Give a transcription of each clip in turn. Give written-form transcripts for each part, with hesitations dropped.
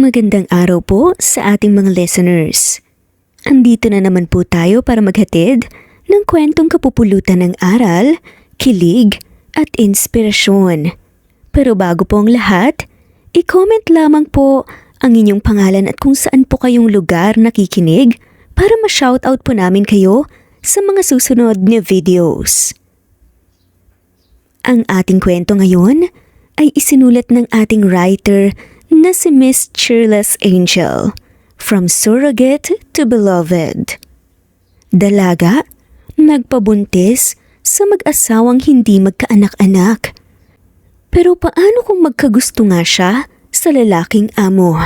Magandang araw po sa ating mga listeners. Andito na naman po tayo para maghatid ng kwentong kapupulutan ng aral, kilig at inspirasyon. Pero bago po ang lahat, i-comment lamang po ang inyong pangalan at kung saan po kayong lugar nakikinig para ma-shoutout po namin kayo sa mga susunod na videos. Ang ating kwento ngayon ay isinulat ng ating writer na si Miss Cheerless Angel, From Surrogate to Beloved. Dalaga, nagpabuntis sa mag-asawang hindi magkaanak-anak. Pero paano kung magkagusto nga siya sa lalaking amo?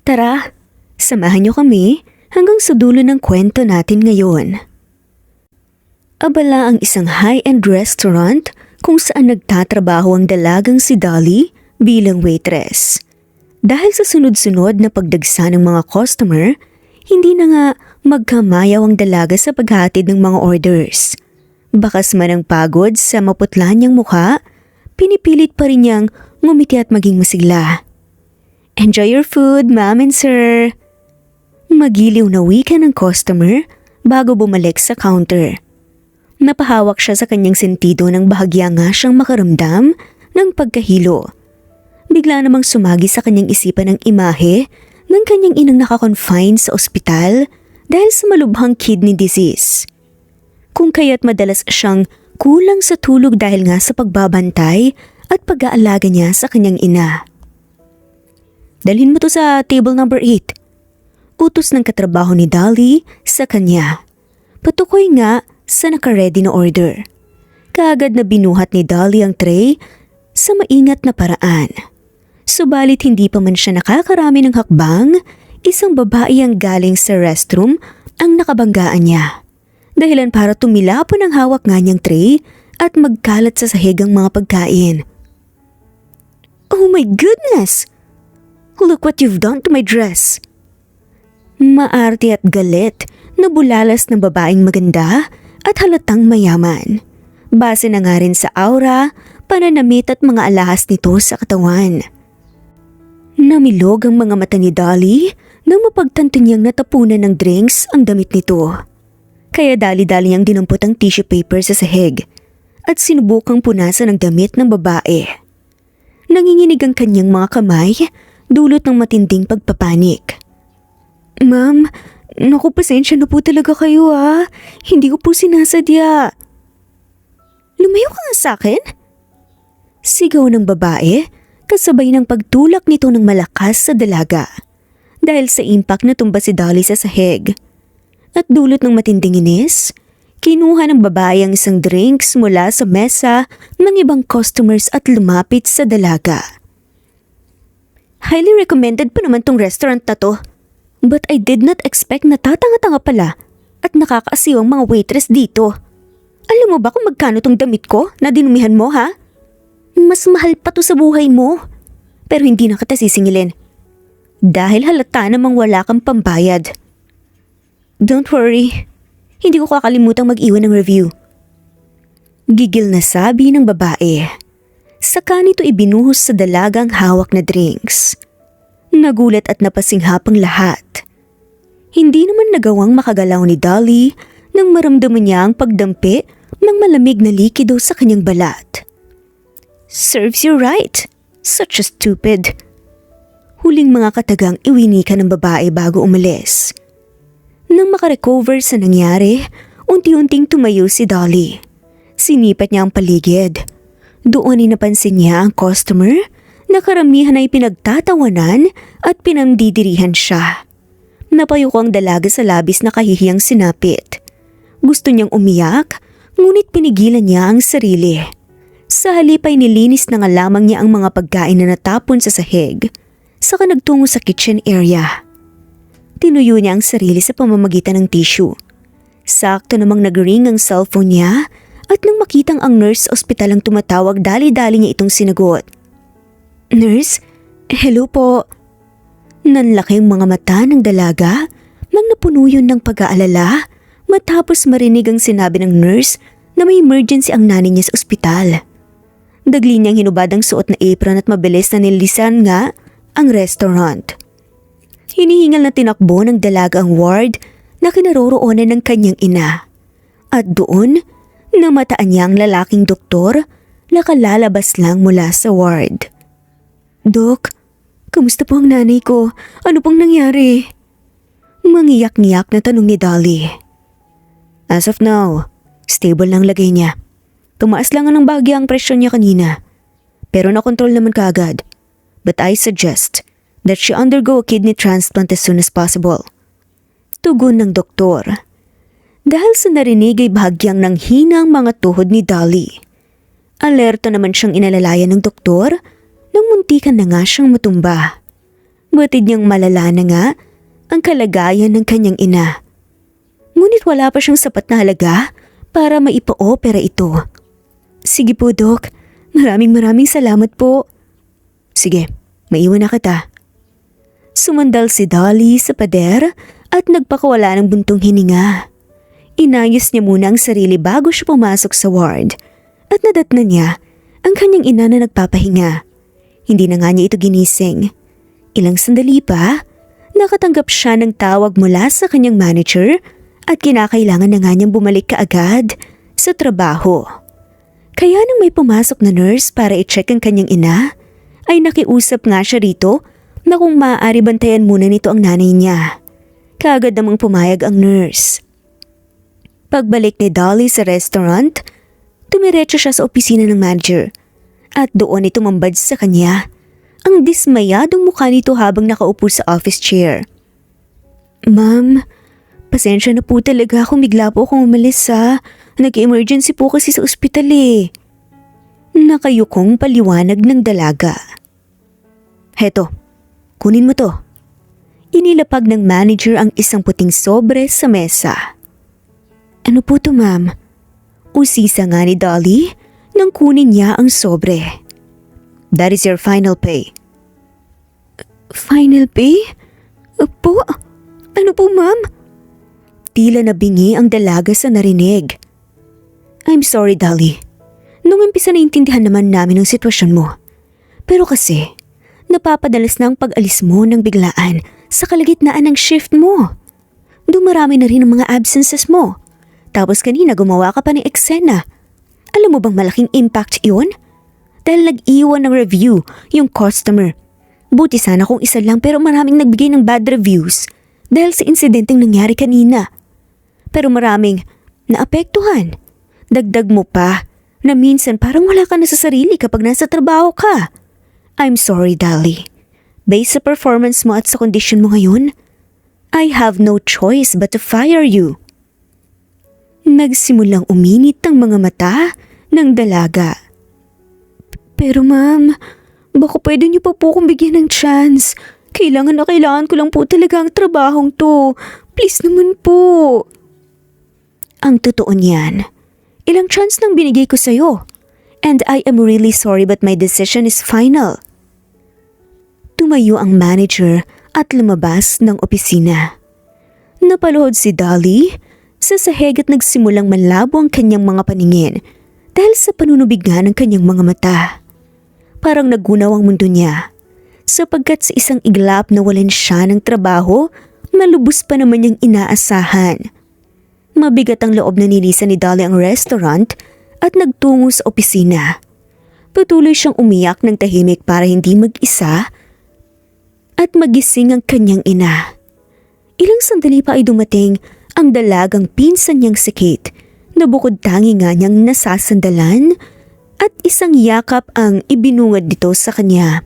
Tara, samahan niyo kami hanggang sa dulo ng kwento natin ngayon. Abala ang isang high-end restaurant kung saan nagtatrabaho ang dalagang si Dolly bilang waitress. Dahil sa sunod-sunod na pagdagsa ng mga customer, hindi na nga magkamayaw ang dalaga sa paghatid ng mga orders. Bakas man ang pagod sa maputla niyang mukha, pinipilit pa rin niyang ngumiti at maging masigla. "Enjoy your food, ma'am and sir." Magiliw na wika ng customer bago bumalik sa counter. Napahawak siya sa kanyang sentido nang bahagya nga siyang makaramdam ng pagkahilo. Bigla namang sumagi sa kanyang isipan ang imahe ng kanyang inang nakakonfine sa ospital dahil sa malubhang kidney disease. Kung kaya't madalas siyang kulang sa tulog dahil nga sa pagbabantay at pag-aalaga niya sa kanyang ina. "Dalhin mo to sa table number 8. Utos ng katrabaho ni Dolly sa kanya. Patukoy nga sa naka-ready na order. Kaagad na binuhat ni Dolly ang tray sa maingat na paraan. Subalit hindi pa man siya nakakarami ng hakbang, isang babae ang galing sa restroom ang nakabanggaan niya. Dahilan para tumilapon ang hawak nga niyang tray at magkalat sa sahig ang mga pagkain. "Oh my goodness! Look what you've done to my dress!" Maarte at galit na bulalas ng babaeng maganda at halatang mayaman. Base na nga rin sa aura, pananamit at mga alahas nito sa katawan. Namilog ang mga mata ni Dolly nang mapagtanto niyang natapunan ng drinks ang damit nito. Kaya dali-dali niyang dinampot ang tissue paper sa sahig at sinubukang punasan ang damit ng babae. Nanginginig ang kanyang mga kamay, dulot ng matinding pagpapanik. "Ma'am, naku, pasensya na po talaga kayo ha. Hindi ko po sinasadya." "Lumayo ka nga sa akin?" Sigaw ng babae kasabay ng pagtulak nito ng malakas sa dalaga. Dahil sa impact na tumba si Dolly sa sahig. At dulot ng matinding inis, kinuha ng babae ang isang drinks mula sa mesa ng ibang customers at lumapit sa dalaga. "Highly recommended pa naman tong restaurant na to. But I did not expect na tatanga-tanga pala at nakakaasiwang mga waitress dito. Alam mo ba kung magkano tong damit ko na dinumihan mo ha? Mas mahal pa to sa buhay mo. Pero hindi na kita sisingilin. Dahil halata namang wala kang pambayad. Don't worry, hindi ko kakalimutang mag-iwan ng review." Gigil na sabi ng babae. Saka nito ibinuhos sa dalagang hawak na drinks. Nagulat at napasinghap ang lahat. Hindi naman nagawang makagalaw ni Dolly nang maramdaman niya ang pagdampi ng malamig na likido sa kanyang balat. "Serves you right. Such a stupid." Huling mga katagang iwinika ng babae bago umalis. Nang makarecover sa nangyari, unti-unting tumayo si Dolly. Sinipat niya ang paligid. Doon ay napansin niya ang customer na karamihan ay pinagtatawanan at pinamdidirihan siya. Napayuko ang dalaga sa labis na kahihiyang sinapit. Gusto niyang umiyak, ngunit pinigilan niya ang sarili. Sa halip ay nilinis na nga lamang niya ang mga pagkain na natapon sa sahig, saka nagtungo sa kitchen area. Tinuyo niya ang sarili sa pamamagitan ng tissue. Sakto namang nag-ring ang cellphone niya at nang makitang ang nurse ospital ang tumatawag, dali-dali niya itong sinagot. "Nurse, hello po." Nanlaking mga mata ng dalaga nang napuno yun ng pag-aalala matapos marinig ang sinabi ng nurse na may emergency ang nanay niya sa ospital. Dagli niyang hinubad ang suot na apron at mabilis na nilisan nga ang restaurant. Hinihingal na tinakbo ng dalaga ang ward na kinaroroonan ng kanyang ina. At doon, namataan niya ang lalaking doktor na kalalabas lang mula sa ward. "Dok, kamusta po ang nanay ko? Ano pong nangyari?" Mangiyak-ngiyak na tanong ni Dolly. "As of now, stable lang lagay niya. Tumaas lang ng bahagya ang presyon niya kanina. Pero nakontrol naman kaagad. But I suggest that she undergo a kidney transplant as soon as possible." Tugon ng doktor. Dahil sa narinig ay bahagyang nanghina ang mga tuhod ni Dolly. Alerto naman siyang inalalayan ng doktor nang muntikan na nga siyang matumba. Batid niyang malala na nga ang kalagayan ng kanyang ina. Ngunit wala pa siyang sapat na halaga para maipa-opera ito. "Sige po, Dok. Maraming salamat po." "Sige, maiwan na kita." Sumandal si Dolly sa pader at nagpakawala ng buntong hininga. Inayos niya muna ang sarili bago siya pumasok sa ward at nadatnan niya ang kanyang ina na nagpapahinga. Hindi na nga niya ito ginising. Ilang sandali pa, nakatanggap siya ng tawag mula sa kanyang manager at kinakailangan na nga niyang bumalik kaagad sa trabaho. Kaya nang may pumasok na nurse para i-check ang kanyang ina, ay nakiusap nga siya rito na kung maaari bantayan muna nito ang nanay niya. Kaagad namang pumayag ang nurse. Pagbalik ni Dolly sa restaurant, tumiretso siya sa opisina ng manager at doon ito mambad sa kanya. Ang dismayadong mukha nito habang nakaupo sa office chair. "Ma'am, pasensya na po talaga kung bigla po akong umalis ha. Nag-emergency po kasi sa ospital eh." Nakayukong paliwanag ng dalaga. "Heto, kunin mo to." Inilapag ng manager ang isang puting sobre sa mesa. "Ano po to, ma'am?" Usisa nga ni Dolly nang kunin niya ang sobre. "That is your final pay." "Final pay? Po? Ano po, ma'am?" Tila nabingi ang dalaga sa narinig. "I'm sorry, Dolly. Nung umpisa naintindihan naman namin ang sitwasyon mo. Pero kasi, napapadalas na ang pag-alis mo ng biglaan sa kalagitnaan ng shift mo. Dumarami na rin ang mga absences mo. Tapos kanina gumawa ka pa ng eksena. Alam mo bang malaking impact iyon? Dahil nag-iwan ng review yung customer. Buti sana kung isa lang pero maraming nagbigay ng bad reviews dahil sa insidenteng nangyari kanina. Pero maraming naapektuhan. Dagdag mo pa na minsan parang wala ka na sa sarili kapag nasa trabaho ka. I'm sorry, Dolly. Based sa performance mo at sa kondisyon mo ngayon, I have no choice but to fire you." Nagsimulang uminit ang mga mata ng dalaga. "Pero ma'am, baka pwede niyo pa po akong bigyan ng chance. Kailangan na kailangan ko lang po talaga ang trabahong to. Please naman po." "Ang totoo niyan, ilang chance nang binigay ko sa'yo. And I am really sorry but my decision is final." Tumayo ang manager at lumabas ng opisina. Napaluhod si Dolly sa sahig at nagsimulang malabo ang kanyang mga paningin dahil sa panunubig nga ng kanyang mga mata. Parang nagunaw ang mundo niya sapagkat sa isang iglap na walan siya ng trabaho, malubos pa naman niyang inaasahan. Mabigat ang loob na nilisan ni Dolly ang restaurant at nagtungo sa opisina. Patuloy siyang umiyak ng tahimik para hindi mag-isa at magising ang kanyang ina. Ilang sandali pa ay dumating ang dalagang pinsan niyang si Kate na bukod tangi nga niyang nasasandalan at isang yakap ang ibinungad nito sa kanya.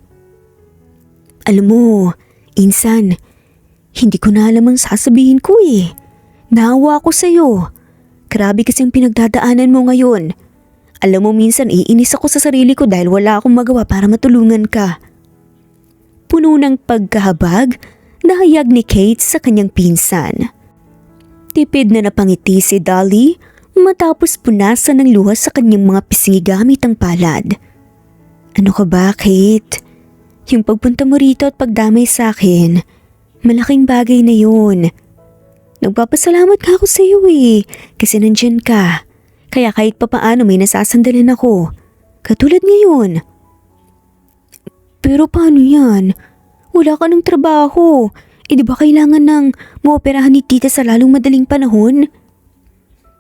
"Alam mo, insan, hindi ko na alam ang sasabihin ko eh. Naawa ko sa'yo. Grabe kasi ang pinagdadaanan mo ngayon. Alam mo minsan iinis ako sa sarili ko dahil wala akong magawa para matulungan ka." Puno ng pagkahabag, nahayag ni Kate sa kanyang pinsan. Tipid na napangiti si Dolly matapos punasan ng luha sa kanyang mga pisngi gamit ang palad. "Ano ka ba, Kate? Yung pagpunta mo rito at pagdamay sa akin, malaking bagay na yun. Nagpapasalamat ka ako sa iyo eh, kasi nandyan ka. Kaya kahit papaano may nasasandalan ako. Katulad ngayon." "Pero paano yan? Wala ka ng trabaho. di ba kailangan ng maoperahan ni tita sa lalong madaling panahon?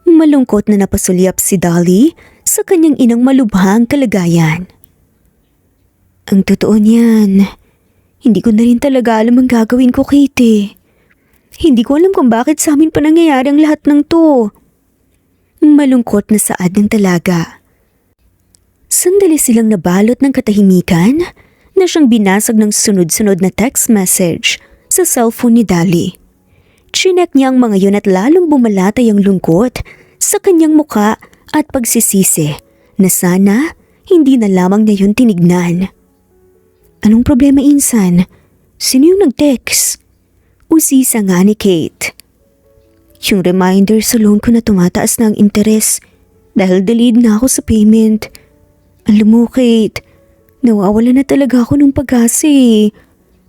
Malungkot na napasulyap si Dolly sa kanyang inang malubhang kalagayan. Ang totoo niyan, hindi ko na rin talaga alam ang gagawin ko, Kate. Hindi ko alam kung bakit sa amin pa nangyayari ang lahat ng to. Malungkot na saad ng dalaga. Sandali silang nabalot ng katahimikan na siyang binasag ng sunod-sunod na text message sa cellphone ni Dolly. Chinek niya ang mga yun at lalong bumalatay ang lungkot sa kanyang muka at pagsisisi na sana hindi na lamang niya yun tinignan. Anong problema, Insan? Sino yung nag-text? Usisa nga ni Kate. Yung reminder sa loan ko na tumataas na ang interes dahil delayed na ako sa payment. Alam mo, Kate, nawawala na talaga ako ng pag-asa eh.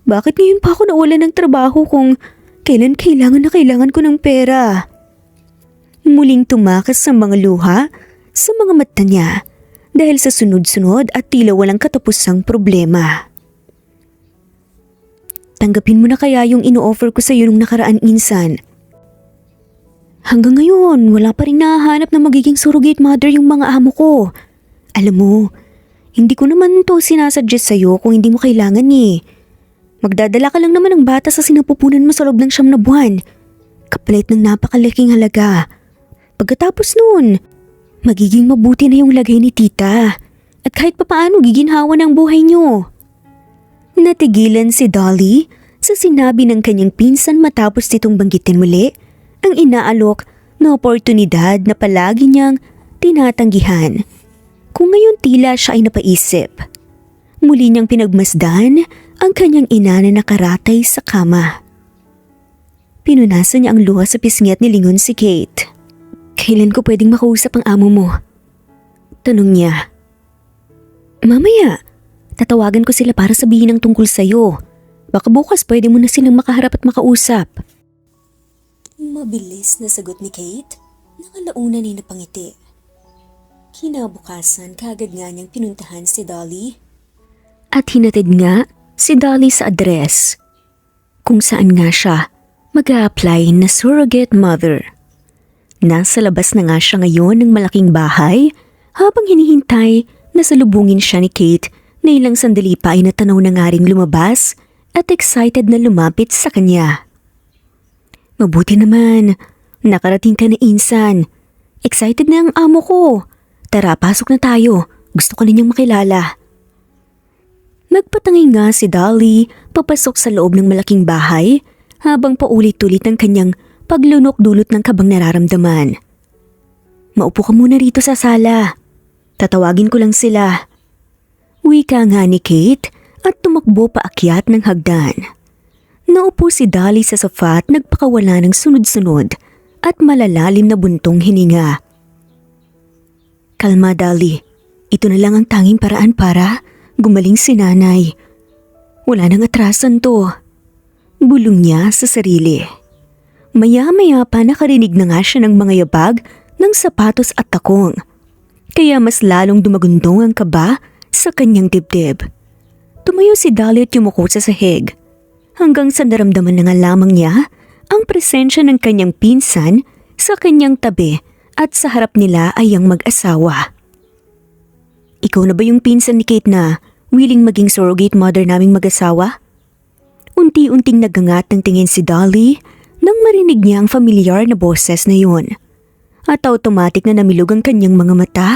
Bakit ngayon pa ako nawala ng trabaho kung kailan kailangan ko ng pera? Muling tumakas ang mga luha sa mga mata niya dahil sa sunod-sunod at tila walang katapusang problema. Tanggapin mo na kaya yung ino-offer ko sa iyo nung nakaraan, Insan. Hanggang ngayon, wala pa rin nahahanap na magiging surrogate mother yung mga amo ko. Alam mo, hindi ko naman to sinasuggest sa'yo kung hindi mo kailangan eh. Magdadala ka lang naman ng bata sa sinapupunan mo sa loob ng 9 na buwan. Kapalit ng napakalaking halaga. Pagkatapos nun, magiging mabuti na yung lagay ni tita. At kahit papaano giginhawa ng buhay niyo. Natigilan si Dolly sa sinabi ng kanyang pinsan matapos nitong banggitin muli ang inaalok na oportunidad na palagi niyang tinatanggihan. Kung ngayon tila siya ay napaisip. Muli niyang pinagmasdan ang kanyang ina na nakaratay sa kama. Pinunasan niya ang luha sa pisngi at nilingon si Kate. Kailan ko pwedeng makausap ang amo mo? Tanong niya. Mamaya, tatawagan ko sila para sabihin ang tungkol sa'yo. Baka bukas pwede mo na silang makaharap at makausap. Mabilis na sagot ni Kate, nakalaunan ay napangiti. Kinabukasan kaagad nga niyang pinuntahan si Dolly. At hinatid nga si Dolly sa address kung saan nga siya mag-a-apply na surrogate mother. Nasa labas na nga siya ngayon ng malaking bahay habang hinihintay na salubungin siya ni Kate na ilang sandali pa ay natanaw na nga ring lumabas at excited na lumapit sa kanya. Mabuti naman, nakarating ka na, Insan. Excited na ang amo ko. Tara, pasok na tayo. Gusto ko ninyang makilala. Nagpatangay nga si Dolly papasok sa loob ng malaking bahay habang paulit-ulit ang kanyang paglunok-dulot ng kabang nararamdaman. Maupo ka muna rito sa sala. Tatawagin ko lang sila. Wika nga ni Kate at tumakbo paakyat ng hagdan. Naupo si Dolly sa sofa at nagpakawala ng sunod-sunod at malalalim na buntong hininga. Kalma, Dolly. Ito na lang ang tanging paraan para gumaling si nanay. Wala nang atrasan to. Bulong niya sa sarili. Maya-maya pa nakarinig na nga siya ng mga yabag ng sapatos at takong. Kaya mas lalong dumagundong ang kaba sa kanyang dibdib. Tumayo si Dolly at yumuko sa sahig. Hanggang sa naramdaman na nga lamang niya ang presensya ng kanyang pinsan sa kanyang tabi at sa harap nila ay ang mag-asawa. Ikaw na ba yung pinsan ni Kate na willing maging surrogate mother naming mag-asawa? Unti-unting nagangat ng tingin si Dolly nang marinig niya ang familiar na boses na yun. At automatic na namilog ang kanyang mga mata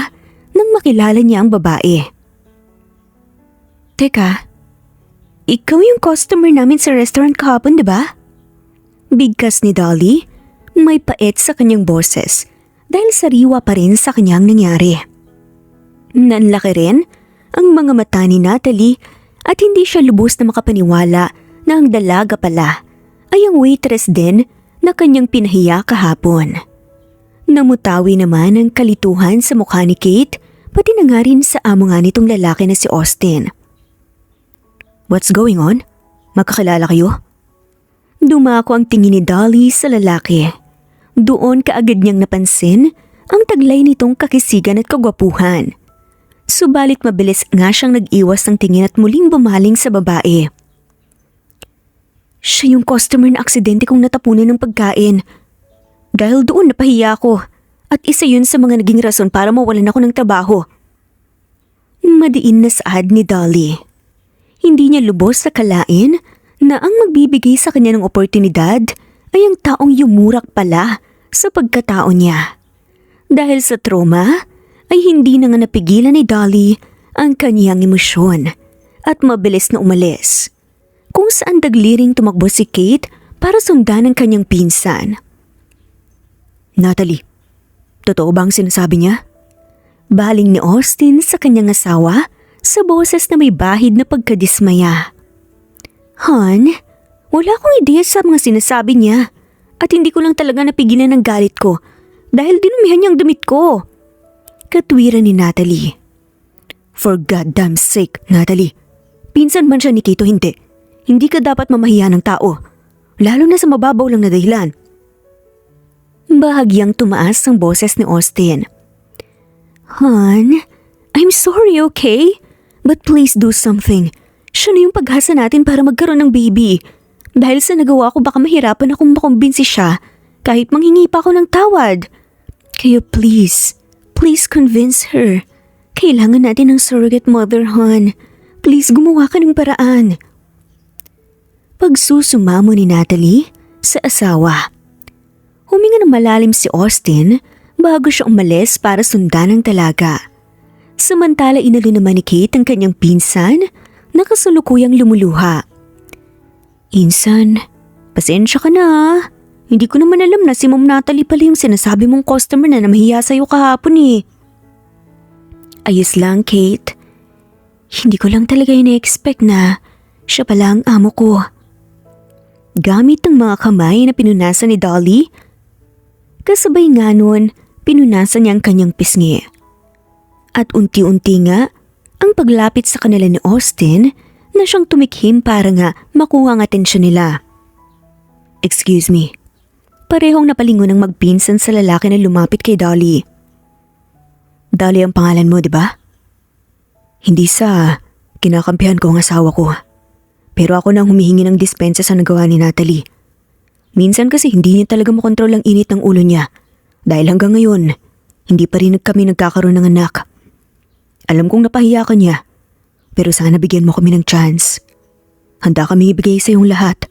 nang makilala niya ang babae. Teka, ikaw yung customer namin sa restaurant kahapon, di ba? Bigkas ni Dolly, may pait sa kanyang boses dahil sariwa pa rin sa kanyang nangyari. Nanlaki rin ang mga mata ni Natalie at hindi siya lubos na makapaniwala na ang dalaga pala ay ang waitress din na kanyang pinahiya kahapon. Namutawi naman ang kalituhan sa mukha ni Kate pati na nga rin sa amo nga nitong lalaki na si Austin. What's going on? Magkakilala kayo? Dumako ang tingin ni Dolly sa lalaki. Doon kaagad niyang napansin ang taglay nitong kakisigan at kagwapuhan. Subalit mabilis nga siyang nag-iwas ng tingin at muling bumaling sa babae. Siya yung customer na aksidente kong natapunan ng pagkain. Dahil doon napahiya ako at isa yun sa mga naging rason para mawalan ako ng trabaho. Madiin na saad ni Dolly. Hindi niya lubos sa kalain na ang magbibigay sa kanya ng oportunidad ay ang taong yumurak pala sa pagkatao niya. Dahil sa trauma ay hindi na nga napigilan ni Dolly ang kanyang emosyon at mabilis na umalis. Kung saan dagliring tumakbo si Kate para sundan ang kanyang pinsan. Natalie, totoo ba ang sinasabi niya? Baling ni Austin sa kanyang asawa sa boses na may bahid na pagkadismaya. Han, wala akong ideya sa mga sinasabi niya at hindi ko lang talaga napigilan ang galit ko dahil dinumihan niya ang damit ko. Katwiran ni Natalie. For goddamn sake, Natalie. Pinsan man siya ni Kate o hindi, hindi ka dapat mamahiya ng tao, lalo na sa mababaw lang na dahilan. Bahagyang tumaas ang boses ni Austin. Han, I'm sorry, okay? But please do something. Siya na yung paghasa natin para magkaroon ng baby. Dahil sa nagawa ko baka mahirapan akong makumbinsi siya kahit manghingi pa ako ng tawad. Kaya please convince her. Kailangan natin ng surrogate mother, Han. Please gumawa ka ng paraan. Pagsusumamo ni Natalie sa asawa. Huminga ng malalim si Austin bago siya umalis para sundan ang dalaga. Samantala inali naman ni Kate ang kanyang pinsan na kasalukuyang lumuluha. Insan, pasensya ka na. Hindi ko naman alam na si Ma'am Natalie pala yung sinasabi mong customer na namahiya sa'yo kahapon eh. Ayos lang, Kate. Hindi ko lang talaga ina-expect na siya pala ang amo ko. Gamit ang mga kamay na pinunasan ni Dolly, kasabay nga nun, pinunasan niya ang kanyang pisngi. At unti-unti nga, ang paglapit sa kanila ni Austin na siyang tumikhim para nga makuha ang atensyon nila. Excuse me. Parehong napalingon ang magpinsan sa lalaki na lumapit kay Dolly. Dolly ang pangalan mo, di ba? Hindi sa kinakampihan ko ang asawa ko. Pero ako nang humihingi ng dispensa sa nagawa ni Natalie. Minsan kasi hindi niya talaga makontrol ang init ng ulo niya. Dahil hanggang ngayon, hindi pa rin kami nagkakaroon ng anak. Alam kong napahiya ka niya, pero sana bigyan mo kami ng chance. Handa kami ibigay sa iyong lahat.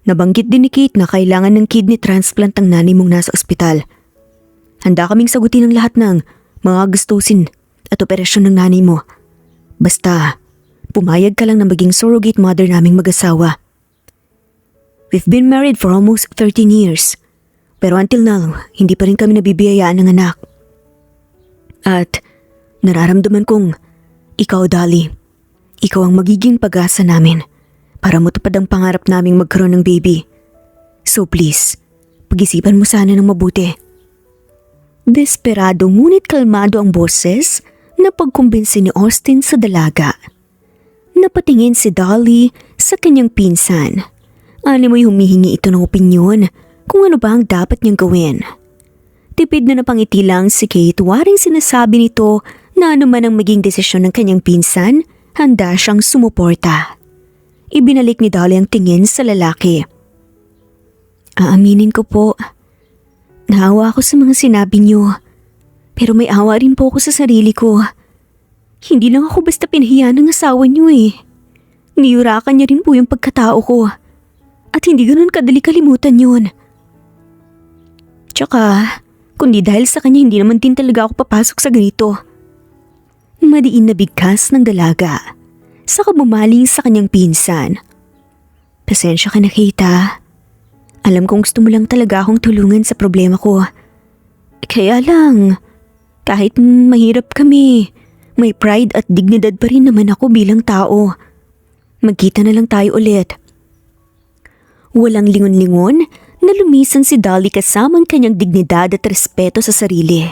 Nabanggit din ni Kate na kailangan ng kidney transplant ang nanay mong nasa ospital. Handa kaming sagutin ang lahat ng mga gastusin at operasyon ng nanay mo. Basta, pumayag ka lang na maging surrogate mother naming mag-asawa. We've been married for almost 13 years. Pero until now, hindi pa rin kami nabibiyayaan ng anak. At nararamdaman kong ikaw, Dolly, ikaw ang magiging pag-asa namin para matupad ang pangarap naming magkaroon ng baby. So please, pag-isipan mo sana ng mabuti. Desperado ngunit kalmado ang boses na pagkumbinsi ni Austin sa dalaga. Napatingin si Dolly sa kanyang pinsan. Animoy humihingi ito ng opinyon kung ano ba ang dapat niyang gawin. Tipid na napangiti lang si Kate waring sinasabi nito na anuman ang maging desisyon ng kanyang pinsan, handa siyang sumuporta. Ibinalik ni Dolly ang tingin sa lalaki. Aaminin ko po, nahawa ako sa mga sinabi niyo, pero may awa rin po ako sa sarili ko. Hindi lang ako basta pinahiya ng asawa niyo eh. Niyurakan niya rin po yung pagkatao ko. At hindi ganun kadali kalimutan yun. Tsaka, kundi dahil sa kanya hindi naman din talaga ako papasok sa ganito. Madiin na bigkas ng dalaga. Saka bumaling sa kanyang pinsan. Pasensya ka na, Kate. Alam kong gusto mo lang talaga akong tulungan sa problema ko. Kaya lang, kahit mahirap kami, may pride at dignidad pa rin naman ako bilang tao. Magkita na lang tayo ulit. Walang lingon-lingon na lumisan si Dolly kasama ang kanyang dignidad at respeto sa sarili.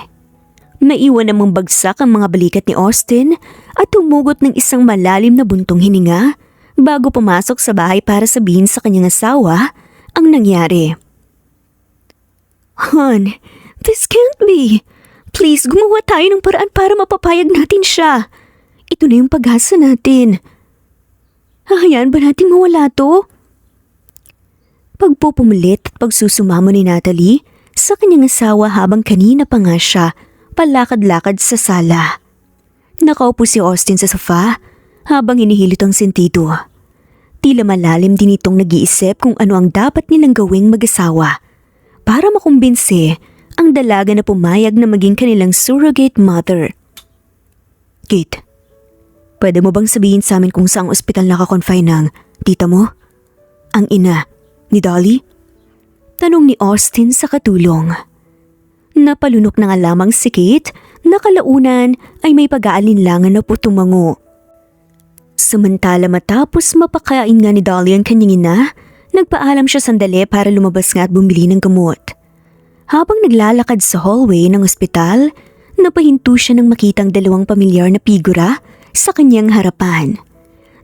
Naiwan namang bagsak ang mga balikat ni Austin at humugot ng isang malalim na buntong hininga bago pumasok sa bahay para sabihin sa kanyang asawa ang nangyari. Hon, this can't be. Please, gumawa tayo ng paraan para mapapayag natin siya. Ito na yung pag-asa natin. Hahayaan ba natin mawala to? pagpupumulit at pagsusumamo ni Natalie sa kanyang asawa habang kanina pa nga siya palakad-lakad sa sala. Nakaupo si Austin sa sofa habang hinihilot ang sentido. Tila malalim din itong nag-iisip kung ano ang dapat nilang gawing mag-asawa para makumbinse ang dalaga na pumayag na maging kanilang surrogate mother. Kate, pwede mo bang sabihin sa amin kung saang ospital nakakonfine ng tita mo? Ang ina ni Dolly? Tanong ni Austin sa katulong. Napalunok na nga lamang si Kate na kalaunan ay may pag-aalinlangan na po tumango. Samantala matapos mapakain nga ni Dolly ang kanyang ina, nagpaalam siya sandali para lumabas nga at bumili ng gamot. Habang naglalakad sa hallway ng ospital, napahinto siya nang makitang dalawang pamilyar na figura sa kanyang harapan.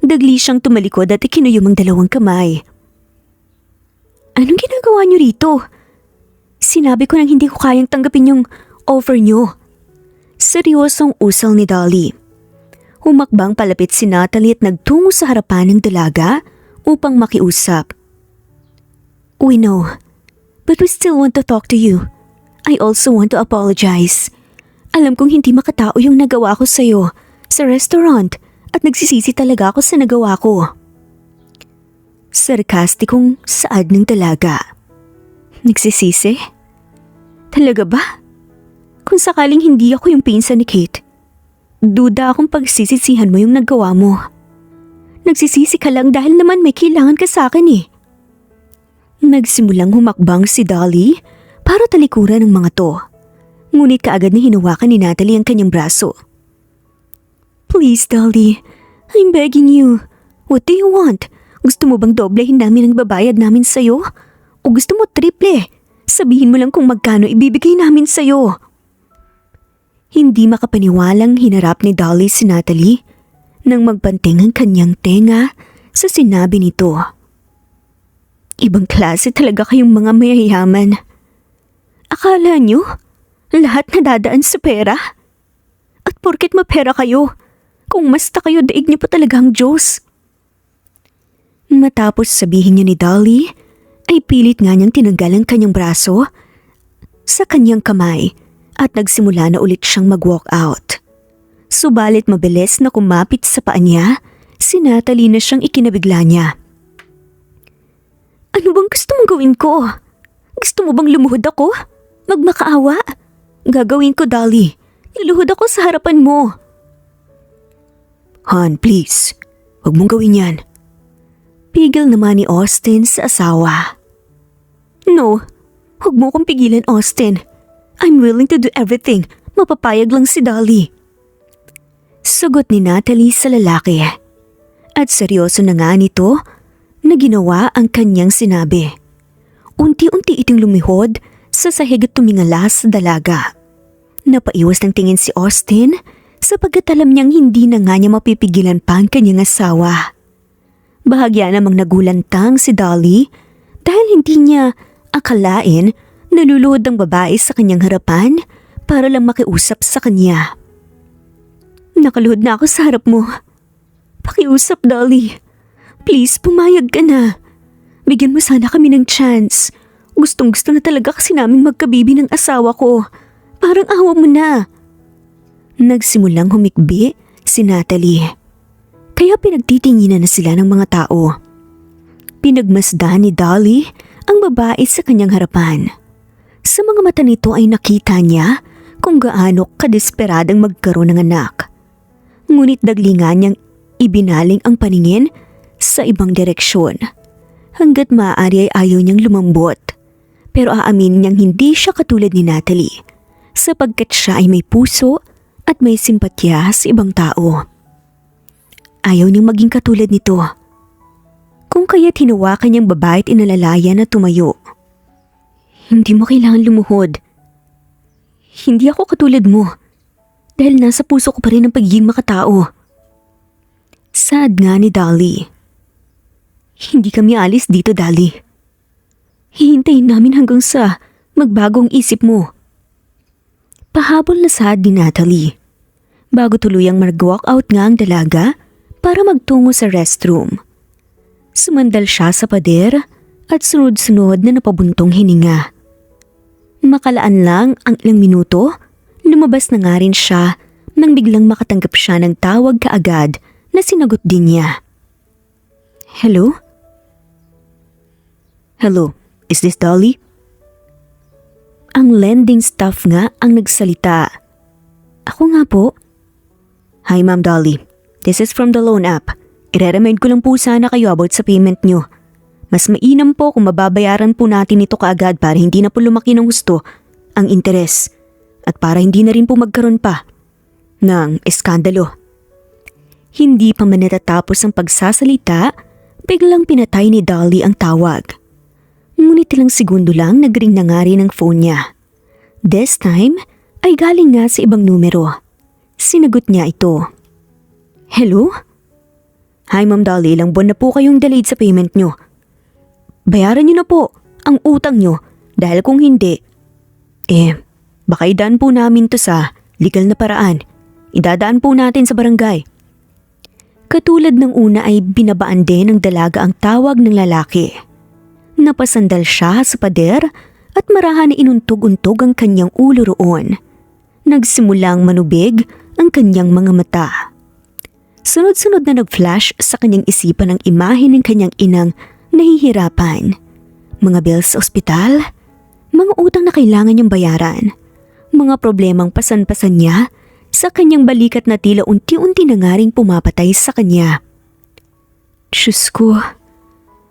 Dagli siyang tumalikod at ikinuyom ang dalawang kamay. Anong ginagawa niyo rito? Sinabi ko nang hindi ko kayang tanggapin yung offer niyo. Seryosong usal ni Dolly. Humakbang palapit si Natalie at nagtungo sa harapan ng dalaga upang makiusap. We know, but we still want to talk to you. I also want to apologize. Alam kong hindi makatao yung nagawa ko sa'yo sa restaurant at nagsisisi talaga ako sa nagawa ko. Sarkastikong saad ng dalaga. Nagsisisi? Talaga ba? Kung sakaling hindi ako yung pinsan ni Kate, duda akong pagsisisihan mo yung nagawa mo. Nagsisisi ka lang dahil naman may kailangan ka sa akin eh. Nagsimulang humakbang si Dolly para talikuran ng mga to. Ngunit kaagad na hinawakan ni Natalie ang kanyang braso. Please Dolly, I'm begging you. What do you want? Gusto mo bang doblehin namin ang babayad namin sa'yo? O gusto mo triple? Sabihin mo lang kung magkano ibibigay namin sa'yo. Hindi makapaniwalang hinarap ni Dolly si Natalie nang magbanting ang kanyang tenga sa sinabi nito. Ibang klase talaga kayong mga mayayaman. Akala nyo, lahat nadadaan sa pera? At porket mapera kayo, kung masta kayo daig niyo pa talaga ang Diyos. Matapos sabihin niya ni Dolly, ay pilit nga niyang tinanggal ang kanyang braso sa kanyang kamay at nagsimula na ulit siyang mag-walk out. Subalit mabilis na kumapit sa paa niya, si Natalie na siyang ikinabigla niya. Ano bang gusto mong gawin ko? Gusto mo bang lumuhod ako? Magmakaawa? Gagawin ko, Dolly. Niluhod ako sa harapan mo. Han, please. Huwag mong gawin yan. Pigil naman ni Austin sa asawa. No, huwag mo kong pigilan, Austin. I'm willing to do everything. Mapapayag lang si Dolly. Sagot ni Natalie sa lalaki. At seryoso na nga nito na ginawa ang kanyang sinabi. Unti-unti iting lumihod sa sahig at tumingala sa dalaga. Napaiwas ng tingin si Austin sapagkat alam niyang hindi na nga niya mapipigilan pa ang kanyang asawa. Bahagya namang nagulantang si Dolly dahil hindi niya akalain naluluhod ang babae sa kanyang harapan para lang makiusap sa kanya. Nakaluhod na ako sa harap mo. Pakiusap, Dolly. Please, pumayag ka na. Bigyan mo sana kami ng chance. Gustong-gusto na talaga kasi naming magkabibi ng asawa ko. Parang awa mo na. Nagsimulang humikbi si Natalie. Kaya pinagtitinginan na sila ng mga tao. Pinagmasdan ni Dolly ang babae sa kanyang harapan. Sa mga mata nito ay nakita niya kung gaano kadesperadang magkaroon ng anak. Ngunit daglingan niyang ibinaling ang paningin sa ibang direksyon. Hanggat maaari ay ayaw niyang lumambot. Pero aamin niyang hindi siya katulad ni Natalie sapagkat siya ay may puso at may simpatya sa ibang tao. Ayaw niyang maging katulad nito. Kung kaya't hinawakan niyang babae at inalalaya na tumayo. Hindi mo kailangan lumuhod. Hindi ako katulad mo. Dahil nasa puso ko pa rin ang pagiging makatao. Sad nga ni Dolly. Hindi kami alis dito, Dolly. Hihintayin namin hanggang sa magbagong isip mo. Pahabol na sad ni Natalie. Bago tuluyang mag-walk out nga ang dalaga para magtungo sa restroom. Sumandal siya sa pader at sunod-sunod na napabuntong hininga. Makalaan lang ang ilang minuto, lumabas na nga rin siya nang biglang makatanggap siya ng tawag kaagad na sinagot din niya. Hello? Hello, is this Dolly? Ang lending staff nga ang nagsalita. Ako nga po. Hi Ma'am Dolly, this is from the loan app. I-remind ko lang po sana kayo about sa payment nyo. Mas mainam po kung mababayaran po natin ito kaagad para hindi na po lumaki ng husto ang interes at para hindi na rin po magkaroon pa ng eskandalo. Hindi pa man natatapos ang pagsasalita, biglang pinatay ni Dolly ang tawag. Ngunit ilang segundo lang nagring na nga rin ang phone niya. This time ay galing nga sa ibang numero. Sinagot niya ito. Hello? Hi Ma'am Dolly, ilang buwan na po kayong delayed sa payment nyo. Bayaran niyo na po ang utang niyo dahil kung hindi, baka idaan po namin to sa legal na paraan. Idadaan po natin sa barangay. Katulad ng una ay binabaan din ng dalaga ang tawag ng lalaki. Napasandal siya sa pader at marahan na inuntog-untog ang kanyang ulo roon. Nagsimulang manubig ang kanyang mga mata. Sunod-sunod na nag-flash sa kanyang isipan ang imahe ng kanyang inang nahihirapan. Mga bills sa ospital, mga utang na kailangan niyang bayaran, mga problemang pasan-pasan niya sa kanyang balikat na tila unti-unti na nga ring pumapatay sa kanya. Diyos ko,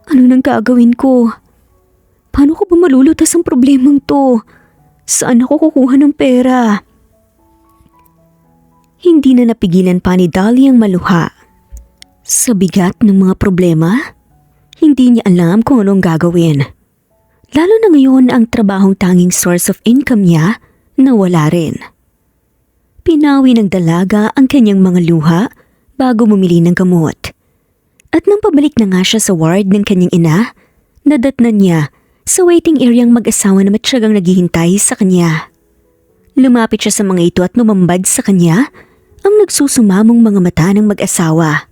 ano nang gagawin ko? Paano ko ba malulutas ang problemang to? Saan ako kukuha ng pera? Hindi na napigilan pa ni Dolly ang maluha. Sa bigat ng mga problema, hindi niya alam kung anong gagawin. Lalo na ngayon ang trabahong tanging source of income niya nawala rin. Pinawi ng dalaga ang kanyang mga luha bago bumili ng gamot. At nang pabalik na nga siya sa ward ng kanyang ina, nadatnan niya sa waiting area ang mag-asawa na matyagang naghihintay sa kanya. Lumapit siya sa mga ito at numambad sa kanya ang nagsusumamong mga mata ng mag-asawa.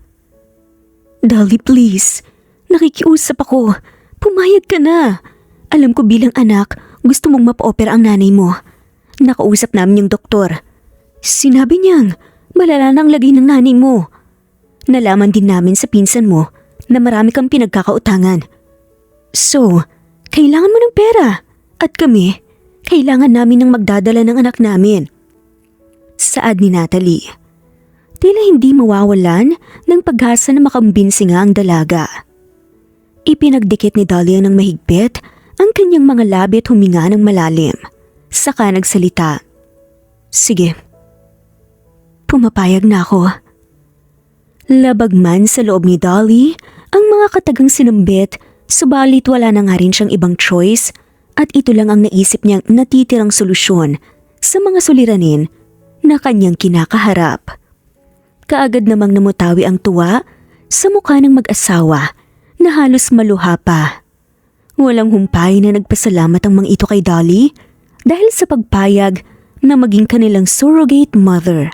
Dolly, please. Nakikiusap ako. Pumayag ka na. Alam ko bilang anak, gusto mong mapa-opera ang nanay mo. Nakausap namin yung doktor. Sinabi niyang malala na ang lagay ng nanay mo. Nalaman din namin sa pinsan mo na marami kang pinagkakautangan. So, kailangan mo ng pera. At kami, kailangan namin ng magdadala ng anak namin. Saad ni Natalie. Tila hindi mawawalan ng pag-asa na makambinsi nga ang dalaga. Ipinagdikit ni Dolly ng mahigpit ang kanyang mga labi at huminga ng malalim. Saka nagsalita. Sige. Pumapayag na ako. Labag man sa loob ni Dolly ang mga katagang sinambit, subalit wala na nga rin siyang ibang choice at ito lang ang naisip niyang natitirang solusyon sa mga suliranin na kanyang kinakaharap. Kaagad namang namutawi ang tuwa sa mukha ng mag-asawa na halos maluha pa. Walang humpay na nagpasalamat ang mga ito kay Dolly dahil sa pagpayag na maging kanilang surrogate mother.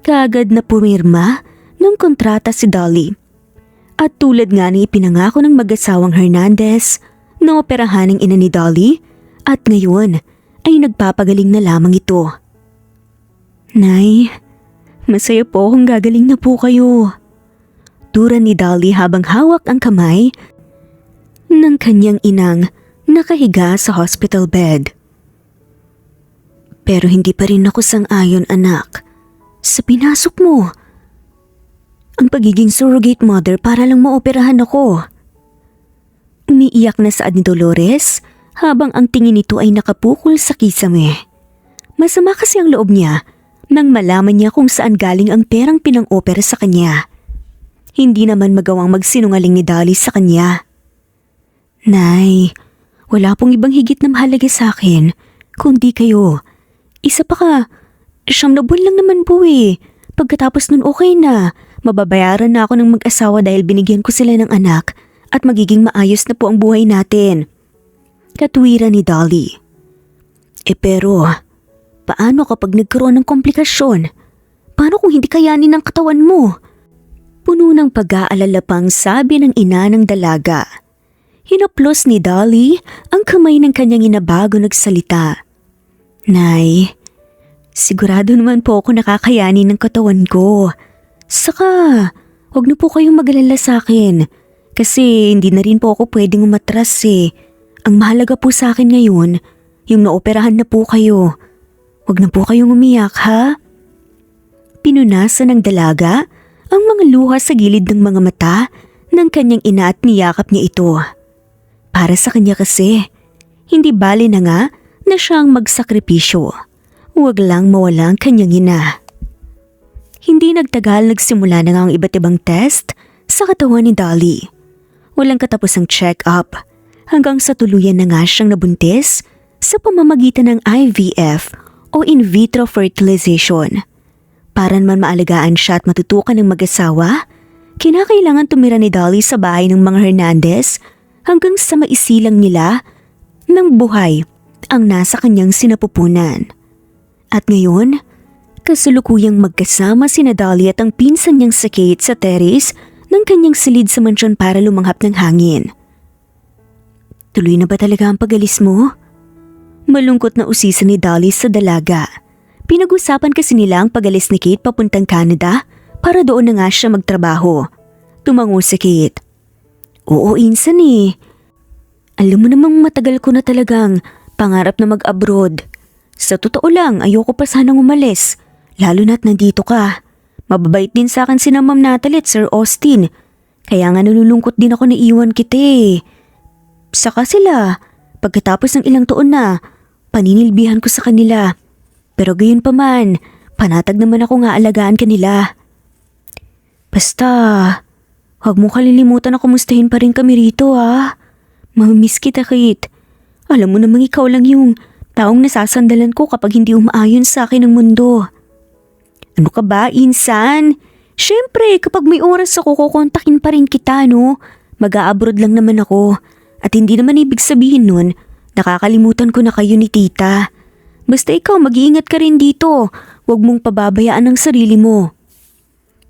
Kaagad na pumirma ng kontrata si Dolly. At tulad nga ni ipinangako ng mag-asawang Hernandez na operahan ng ina ni Dolly at ngayon ay nagpapagaling na lamang ito. Nay, masaya po kung gagaling na po kayo. Tura ni Dolly habang hawak ang kamay ng kanyang inang nakahiga sa hospital bed. Pero hindi pa rin ako sang-ayon anak sa pinasok mo. Ang pagiging surrogate mother para lang maoperahan ako. Umiiyak na saad ni Dolores habang ang tingin nito ay nakapukol sa kisame. Masama kasi ang loob niya nang malaman niya kung saan galing ang perang pinang-opera sa kanya. Hindi naman magawang magsinungaling ni Dolly sa kanya. Nay, wala pong ibang higit na mahalaga sa akin kundi kayo. Isa pa ka, 9 na buwan lang naman po eh. Pagkatapos nun okay na. Mababayaran na ako ng mag-asawa dahil binigyan ko sila ng anak at magiging maayos na po ang buhay natin. Katwiran ni Dolly. Pero, paano kapag nagkaroon ng komplikasyon? Paano kung hindi kayanin ng katawan mo? Puno ng pag-aalala pang sabi ng ina ng dalaga. Hinaplos ni Dolly ang kamay ng kanyang ina bago nagsalita. Nay, sigurado naman po ako nakakayanin ng katawan ko. Saka, huwag na po kayong mag-alala sa akin. Kasi hindi na rin po ako pwedeng umatras eh. Ang mahalaga po sa akin ngayon, yung naoperahan na po kayo. Huwag na po kayong umiyak ha? Pinunasan ng dalaga ang mga luha sa gilid ng mga mata ng kanyang ina at niyakap niya ito. Para sa kanya kasi, hindi bali na nga na siyang magsakripisyo. Huwag lang mawala ang kanyang ina. Hindi nagtagal nagsimula na nga ang iba't ibang test sa katawan ni Dolly. Walang katapusang check-up hanggang sa tuluyan na nga siyang nabuntis sa pamamagitan ng IVF o in vitro fertilization. Para naman maalagaan siya at matutukan ng mag-asawa, kinakailangan tumira ni Dolly sa bahay ng mga Hernandez hanggang sa maisilang nila ng buhay ang nasa kanyang sinapupunan. At ngayon, kasulukuyang magkasama sina Dolly at ang pinsan niyang si Kate sa terrace ng kanyang silid sa mansyon para lumanghap ng hangin. Tuloy na ba talaga ang pag-alis mo? Malungkot na usisa ni Dolly sa dalaga. Pinag-usapan kasi nila ang pag-alis ni Kate papuntang Canada para doon na nga siya magtrabaho. Tumango si Kate. Oo, insan eh. Alam mo namang matagal ko na talagang pangarap na mag-abroad. Sa totoo lang, ayoko pa sanang umalis. Lalo na't nandito ka. Mababait din sa akin sina Ma'am Natalie at Sir Austin. Kaya nga nalulungkot din ako na iwan kita eh. Saka sila, pagkatapos ng ilang taon na, paninilbihan ko sa kanila. Pero gayon pa man, panatag naman ako nga alagaan kanila. Basta, huwag mo kalilimutan na kumustahin pa rin kami rito ha. Mamimiss kita, Kate. Alam mo namang ikaw lang yung taong nasasandalan ko kapag hindi umaayon sa akin ang mundo. Ano ka ba, insan? Siyempre, kapag may oras ako, kukontakin pa rin kita, no? Mag-a-abroad lang naman ako. At hindi naman ibig sabihin nun, nakakalimutan ko na kayo ni tita. Basta ikaw, mag-iingat ka rin dito. Huwag mong pababayaan ang sarili mo.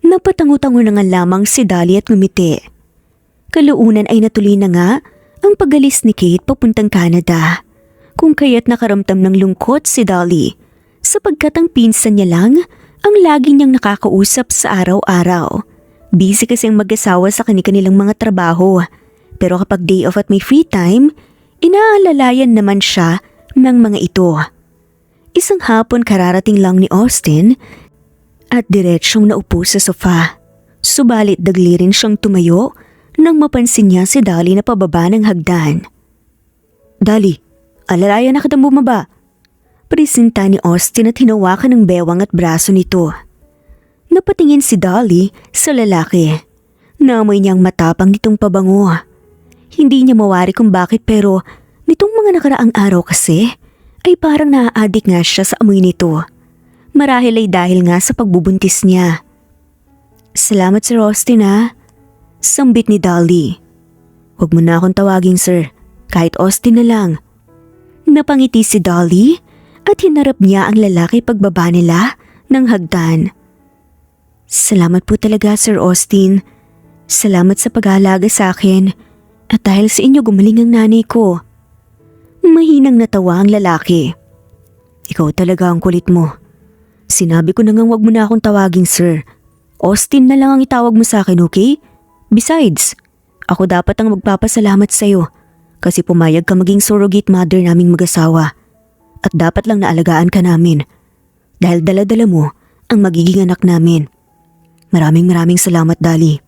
Napatango-tango na nga lamang si Dolly at ngumiti. Kalaunan ay natuloy na nga ang pag-alis ni Kate papuntang Canada. Kung kaya't nakaramdam ng lungkot si Dolly, sapagkat ang pinsan niya lang ang lagi niyang nakakausap sa araw-araw. Busy kasi ang mag-asawa sa kanilang mga trabaho. Pero kapag day off at may free time, inaalalayan naman siya ng mga ito. Isang hapon kararating lang ni Austin at diretsyong naupo sa sofa. Subalit dagli rin siyang tumayo nang mapansin niya si Dolly na pababa ng hagdan. Dolly, alalayan na kitang bumaba. Presenta ni Austin at hinawakan ng bewang at braso nito. Napatingin si Dolly sa lalaki. Naamoy niyang matapang nitong pabango. Hindi niya mawari kung bakit pero nitong mga nakaraang araw kasi ay parang naa-addict nga siya sa amoy nito. Marahil ay dahil nga sa pagbubuntis niya. Salamat Sir Austin ha. Sambit ni Dolly. Huwag mo na akong tawagin sir, kahit Austin na lang. Napangiti si Dolly at hinarap niya ang lalaki pagbaba nila ng hagdan. Salamat po talaga Sir Austin. Salamat sa pag-aalaga sa akin at dahil sa inyo gumaling ang nanay ko. Mahinang natawa ang lalaki. Ikaw talaga ang kulit mo. Sinabi ko na nga huwag mo na akong tawagin sir. Austin na lang ang itawag mo sa akin, okay? Besides, ako dapat ang magpapasalamat sa'yo kasi pumayag ka maging surrogate mother naming mag-asawa at dapat lang naalagaan ka namin dahil dala-dala mo ang magiging anak namin. Maraming salamat, Dolly.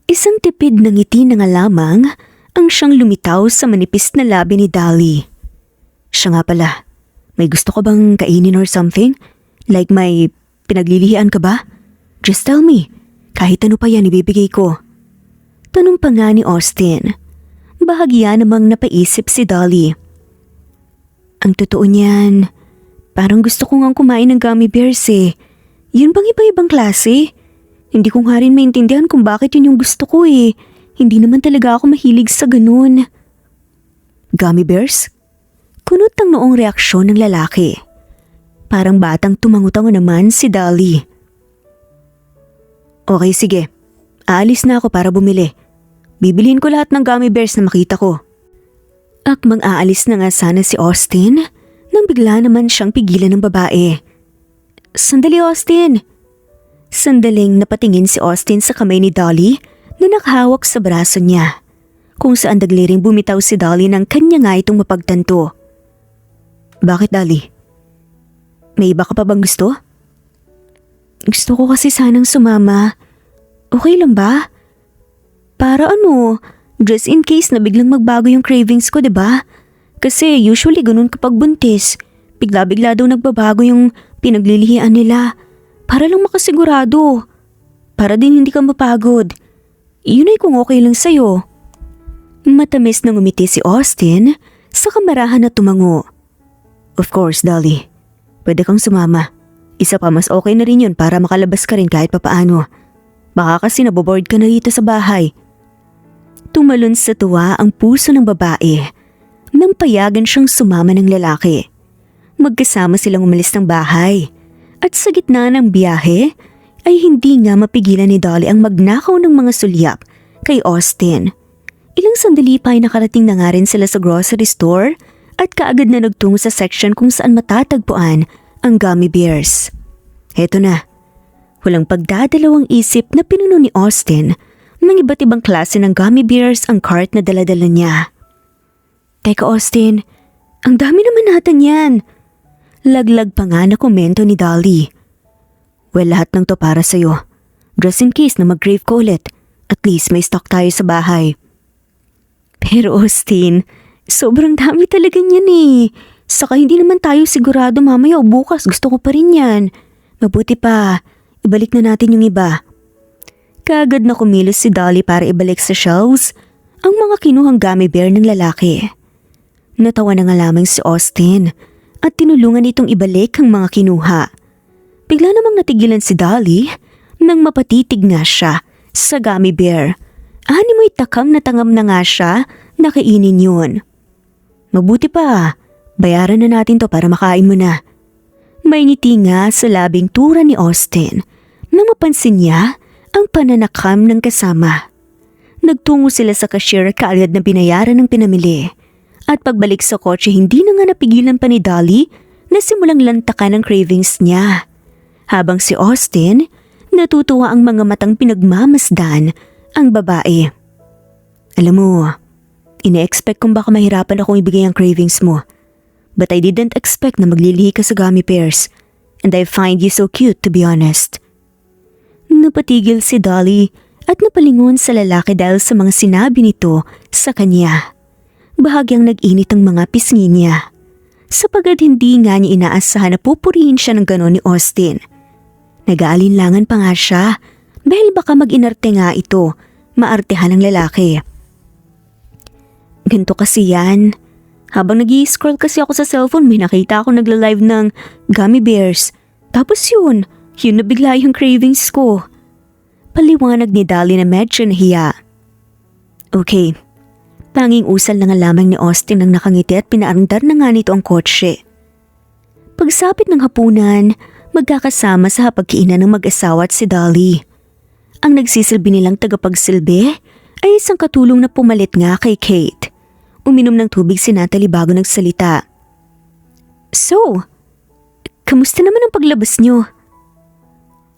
Isang tipid na ngiti na nga lamang ang siyang lumitaw sa manipis na labi ni Dolly. Siya nga pala, may gusto ka bang kainin or something? Like may pinaglilihian ka ba? Just tell me. Kahit ano pa yan ibibigay ko. Tanong pa nga ni Austin. Bahagya namang napaisip si Dolly. Ang totoo niyan, parang gusto ko ngang kumain ng gummy bears eh. Yun bang iba-ibang klase? Hindi ko nga rin maintindihan kung bakit yun yung gusto ko eh. Hindi naman talaga ako mahilig sa ganun. Gummy bears? Kunot ang noong reaksyon ng lalaki. Parang batang tumango-tango naman si Dolly. Okay, sige. Aalis na ako para bumili. Bibilhin ko lahat ng gummy bears na makita ko. Akmang aalis na nga sana si Austin nang bigla naman siyang pigilan ng babae. Sandali, Austin! Sandaling napatingin si Austin sa kamay ni Dolly na nakahawak sa braso niya, kung saan dagliring bumitaw si Dolly ng kanya nga itong mapagtanto. Bakit, Dolly? May iba ka pa bang gusto? Gusto ko kasi sanang sumama. Okay lang ba? Para ano, just in case na biglang magbago yung cravings ko, diba? Kasi usually ganun kapag buntis. Bigla-bigla daw nagbabago yung pinaglilihian nila. Para lang makasigurado. Para din hindi ka mapagod. Yun ay kung okay lang sa'yo. Matamis na ngumiti si Austin sa kamarahan na tumango. Of course, Dolly. Pwede kang sumama. Isa pa, mas okay na rin yun para makalabas ka rin kahit papaano. Baka kasi naboboard ka na dito sa bahay. Tumalon sa tuwa ang puso ng babae nang payagan siyang sumama ng lalaki. Magkasama silang umalis ng bahay. At sa gitna ng biyahe ay hindi nga mapigilan ni Dolly ang magnakaw ng mga sulyap kay Austin. Ilang sandali pa ay nakarating na nga rin sila sa grocery store at kaagad na nagtungo sa section kung saan matatagpuan ang gummy bears. Heto na. Walang pagdadalawang isip na pinuno ni Austin ng iba't ibang klase ng gummy bears ang cart na daladala niya. Teka, Austin, ang dami naman natin yan. Laglag pa nga na komento ni Dolly. Well, lahat ng to para sa'yo. Just in case na mag-crave ko ulit, at least may stock tayo sa bahay. Pero Austin, sobrang dami talaga niyan eh. Saka hindi naman tayo sigurado mamaya o bukas gusto ko pa rin yan. Mabuti pa, ibalik na natin yung iba. Kaagad na kumilos si Dolly para ibalik sa shelves ang mga kinuhang gummy bear ng lalaki. Natawa na nga lamang si Austin at tinulungan itong ibalik ang mga kinuha. Bigla namang natigilan si Dolly nang mapatitig nga siya sa gummy bear. Mo'y takam na tangam na nga siya na kainin yun. Mabuti pa, bayaran na natin to para makain mo na. May ngiti nga sa labing tura ni Austin nang mapansin niya ang pananakam ng kasama. Nagtungo sila sa cashier kaagad na binayaran ng pinamili. At pagbalik sa kotse hindi na nga napigilan pa ni Dolly na simulang lantakan ang cravings niya. Habang si Austin, natutuwa ang mga matang pinagmamasdan ang babae. Alam mo, ine-expect kong baka mahirapan akong ibigay ang cravings mo. But I didn't expect na maglilihi ka sa gummy bears. And I find you so cute, to be honest. Napatigil si Dolly at napalingon sa lalaki dahil sa mga sinabi nito sa kanya. Bahagyang nag-init ang mga pisngi niya. Sapagad hindi nga niya inaasahan na pupurihin siya ng gano'n ni Austin. Nag-aalinlangan pa nga siya dahil baka mag-inarte nga ito, maartehan ng lalaki. Ganito kasi yan. Habang nag-i-scroll kasi ako sa cellphone, may nakita ako nagla-live ng gummy bears. Tapos yun na bigla yung cravings ko. Paliwanag ni Dolly na medyo nahiya. Okay. Tanging usal na nga lamang ni Austin ang nakangiti at pinaandar na nga nito ang kotse. Pagsapit ng hapunan, magkakasama sa hapagkainan ng mag-asawa at si Dolly. Ang nagsisilbi nilang tagapagsilbi ay isang katulong na pumalit nga kay Kate. Uminom ng tubig si Natalie bago nagsalita. So, kamusta naman ang paglabas niyo?